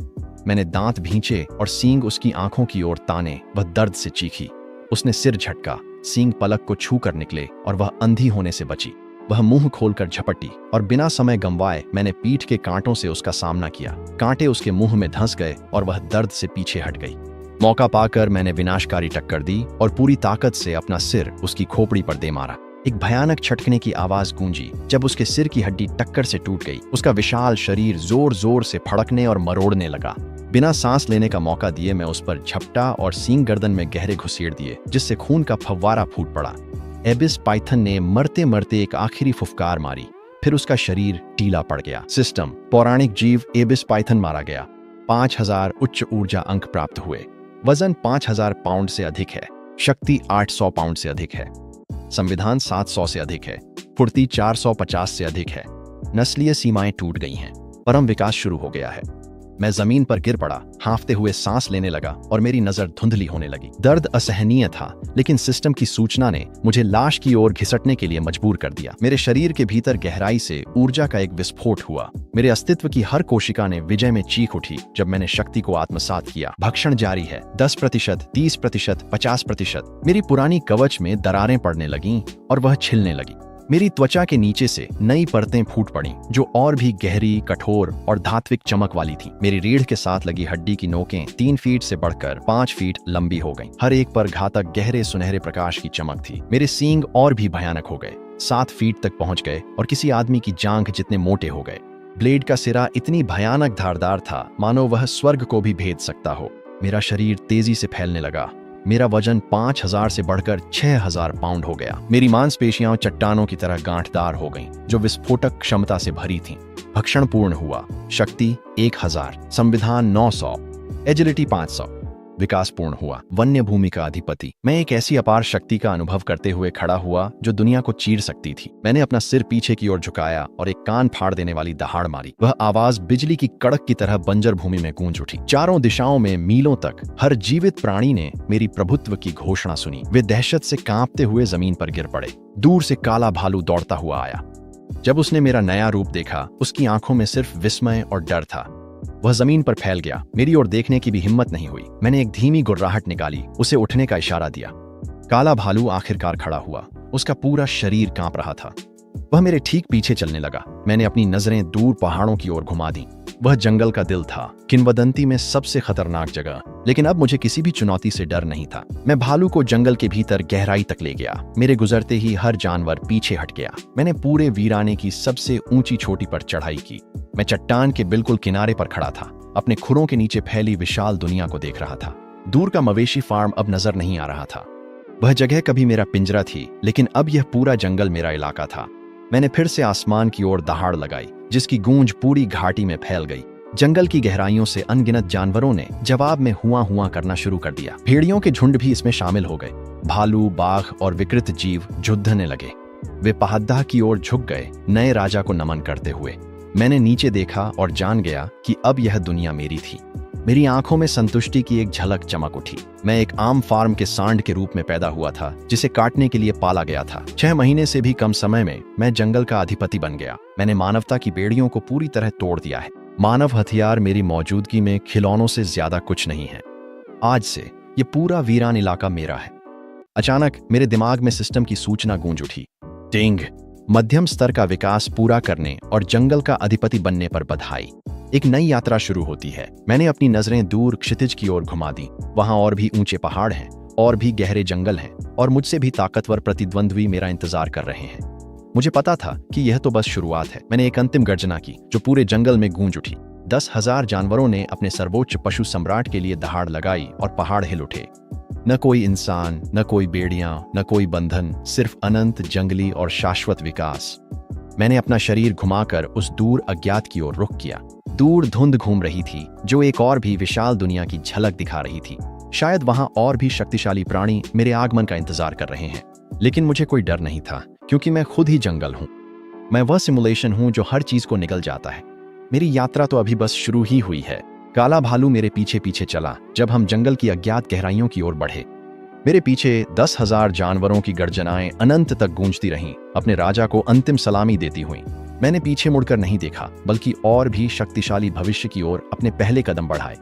मैंने दांत भींचे और सींग उसकी आंखों की ओर ताने। वह दर्द से चीखी। उसने सिर झटका, सींग पलक को छू कर निकले और वह अंधी होने से बची। वह मुंह खोलकर झपटी और बिना समय गंवाए मैंने पीठ के कांटों से उसका सामना किया। कांटे उसके मुंह में धंस गए और वह दर्द से पीछे हट गई। मौका पाकर मैंने विनाशकारी टक्कर दी और पूरी ताकत से अपना सिर उसकी खोपड़ी पर दे मारा। एक भयानक छटकने की आवाज गूंजी जब उसके सिर की हड्डी टक्कर से टूट गई। उसका विशाल शरीर जोर जोर से फड़कने और मरोड़ने लगा। बिना सांस लेने का मौका दिए मैं उस पर झपटा और सींग गर्दन में गहरे घुसेड़ दिए, जिससे खून का फव्वारा फूट पड़ा। एबिस पाइथन ने मरते मरते एक आखिरी फुफकार मारी, फिर उसका शरीर ढीला पड़ गया। सिस्टम: पौराणिक जीव एबिस पाइथन मारा गया। 5000 उच्च ऊर्जा अंक प्राप्त हुए। वजन 5000 पाउंड से अधिक है। शक्ति 800 पाउंड से अधिक है। संविधान 700 से अधिक है। फुर्ती 450 से अधिक है। नस्लीय सीमाएं टूट गई हैं। परम विकास शुरू हो गया है। मैं जमीन पर गिर पड़ा, हांफते हुए सांस लेने लगा और मेरी नजर धुंधली होने लगी। दर्द असहनीय था, लेकिन सिस्टम की सूचना ने मुझे लाश की ओर घिसटने के लिए मजबूर कर दिया। मेरे शरीर के भीतर गहराई से ऊर्जा का एक विस्फोट हुआ। मेरे अस्तित्व की हर कोशिका ने विजय में चीख उठी जब मैंने शक्ति को आत्मसात किया। भक्षण जारी है। 10%, 30%, 50%। मेरी पुरानी कवच में दरारें पड़ने लगीं और वह छिलने लगी। मेरी त्वचा के नीचे से नई परतें फूट पड़ीं, जो और भी गहरी, कठोर और धात्विक चमक वाली थीं। मेरी रीढ़ के साथ लगी हड्डी की नोकें 3 फीट से बढ़कर 5 फीट लंबी हो गईं। हर एक पर घातक गहरे सुनहरे प्रकाश की चमक थी। मेरे सींग और भी भयानक हो गए, 7 फीट तक पहुंच गए और किसी आदमी की जांघ जितने मोटे हो गए। ब्लेड का सिरा इतनी भयानक धारदार था, मानो वह स्वर्ग को भी भेद सकता हो। मेरा शरीर तेजी से फैलने लगा। मेरा वजन 5000 से बढ़कर 6000 पाउंड हो गया। मेरी मांसपेशियां चट्टानों की तरह गांठदार हो गईं, जो विस्फोटक क्षमता से भरी थीं। भक्षण पूर्ण हुआ। शक्ति 1000, संविधान 900, एजिलिटी 500। विकास पूर्ण हुआ। वन्य भूमि का अधिपति। मैं एक ऐसी अपार शक्ति का अनुभव करते हुए खड़ा हुआ जो दुनिया को चीर सकती थी। मैंने अपना सिर पीछे की ओर झुकाया और एक कान फाड़ देने वाली दहाड़ मारी। वह आवाज बिजली की कड़क की तरह बंजर भूमि में गूंज उठी। चारों दिशाओं में मीलों तक हर जीवित प्राणी ने मेरी प्रभुत्व की घोषणा सुनी। वे दहशत से कांपते हुए जमीन पर गिर पड़े। दूर से काला भालू दौड़ता हुआ आया। जब उसने मेरा नया रूप देखा, उसकी आंखों में सिर्फ विस्मय और डर था। वह जमीन पर फैल गया। मेरी ओर देखने की भी हिम्मत नहीं हुई। मैंने एक धीमी गुर्राहट निकाली, उसे उठने का इशारा दिया। काला भालू आखिरकार खड़ा हुआ। उसका पूरा शरीर कांप रहा था। वह मेरे ठीक पीछे चलने लगा। मैंने अपनी नजरें दूर पहाड़ों की ओर घुमा दी। वह जंगल का दिल था, किंवदंती में सबसे खतरनाक जगह। लेकिन अब मुझे किसी भी चुनौती से डर नहीं था। मैं भालू को जंगल के भीतर गहराई तक ले गया। मेरे गुजरते ही हर जानवर पीछे हट गया। मैंने पूरे वीराने की सबसे ऊंची चोटी पर चढ़ाई की। मैं चट्टान के बिल्कुल किनारे पर खड़ा था, अपने खुरों के नीचे फैली विशाल दुनिया को देख रहा था। दूर का मवेशी फार्म अब नजर नहीं आ रहा था। वह जगह कभी मेरा पिंजरा थी, लेकिन अब यह पूरा जंगल मेरा इलाका था। मैंने फिर से आसमान की ओर दहाड़ लगाई, जिसकी गूंज पूरी घाटी में फैल गई। जंगल की गहराइयों से अनगिनत जानवरों ने जवाब में हुआ हुआ करना शुरू कर दिया। भेड़ियों के झुंड भी इसमें शामिल हो गए। भालू, बाघ और विकृत जीव झुंडने लगे। वे पहाद्दाह की ओर झुक गए, नए राजा को नमन करते हुए। मैंने नीचे देखा और जान गया कि अब यह दुनिया मेरी थी। मेरी आंखों में संतुष्टि की एक झलक चमक उठी। मैं एक आम फार्म के सांड के रूप में पैदा हुआ था, जिसे काटने के लिए पाला गया था। 6 महीने से भी कम समय में मैं जंगल का अधिपति बन गया। मैंने मानवता की बेड़ियों को पूरी तरह तोड़ दिया है। मानव हथियार मेरी मौजूदगी में खिलौनों से ज्यादा कुछ नहीं है। आज से ये पूरा वीरान इलाका मेरा है। अचानक मेरे दिमाग में सिस्टम की सूचना गूंज उठी। टिंग, मध्यम स्तर का विकास पूरा करने और जंगल का अधिपति बनने पर बधाई। एक नई यात्रा शुरू होती है। मैंने अपनी नजरें दूर क्षितिज की ओर घुमा दी। वहां और भी ऊंचे पहाड़ हैं, और भी गहरे जंगल हैं, और मुझसे भी ताकतवर प्रतिद्वंद्वी मेरा इंतजार कर रहे हैं। मुझे पता था कि यह तो बस शुरुआत है। मैंने एक अंतिम गर्जना की जो पूरे जंगल में गूंज उठी। 10,000 जानवरों ने अपने सर्वोच्च पशु सम्राट के लिए दहाड़ लगाई और पहाड़ हिल उठे। न कोई इंसान, न कोई बेड़ियां, न कोई बंधन, सिर्फ अनंत जंगली और शाश्वत विकास। मैंने अपना शरीर घुमाकर उस दूर अज्ञात की ओर रुख किया। दूर धुंध घूम रही थी जो एक और भी विशाल दुनिया की झलक दिखा रही थी। शायद वहां और भी शक्तिशाली प्राणी मेरे आगमन का इंतजार कर रहे हैं। लेकिन मुझे कोई डर नहीं था, क्योंकि मैं खुद ही जंगल हूं। मैं वह सिमुलेशन हूं जो हर चीज को निगल जाता है। मेरी यात्रा तो अभी बस शुरू ही हुई है। काला भालू मेरे पीछे पीछे चला जब हम जंगल की अज्ञात गहराइयों की ओर बढ़े। मेरे पीछे 10,000 जानवरों की गर्जनाएं अनंत तक गूंजती रहीं, अपने राजा को अंतिम सलामी देती हुई। मैंने पीछे मुड़कर नहीं देखा, बल्कि और भी शक्तिशाली भविष्य की ओर अपने पहले कदम बढ़ाए।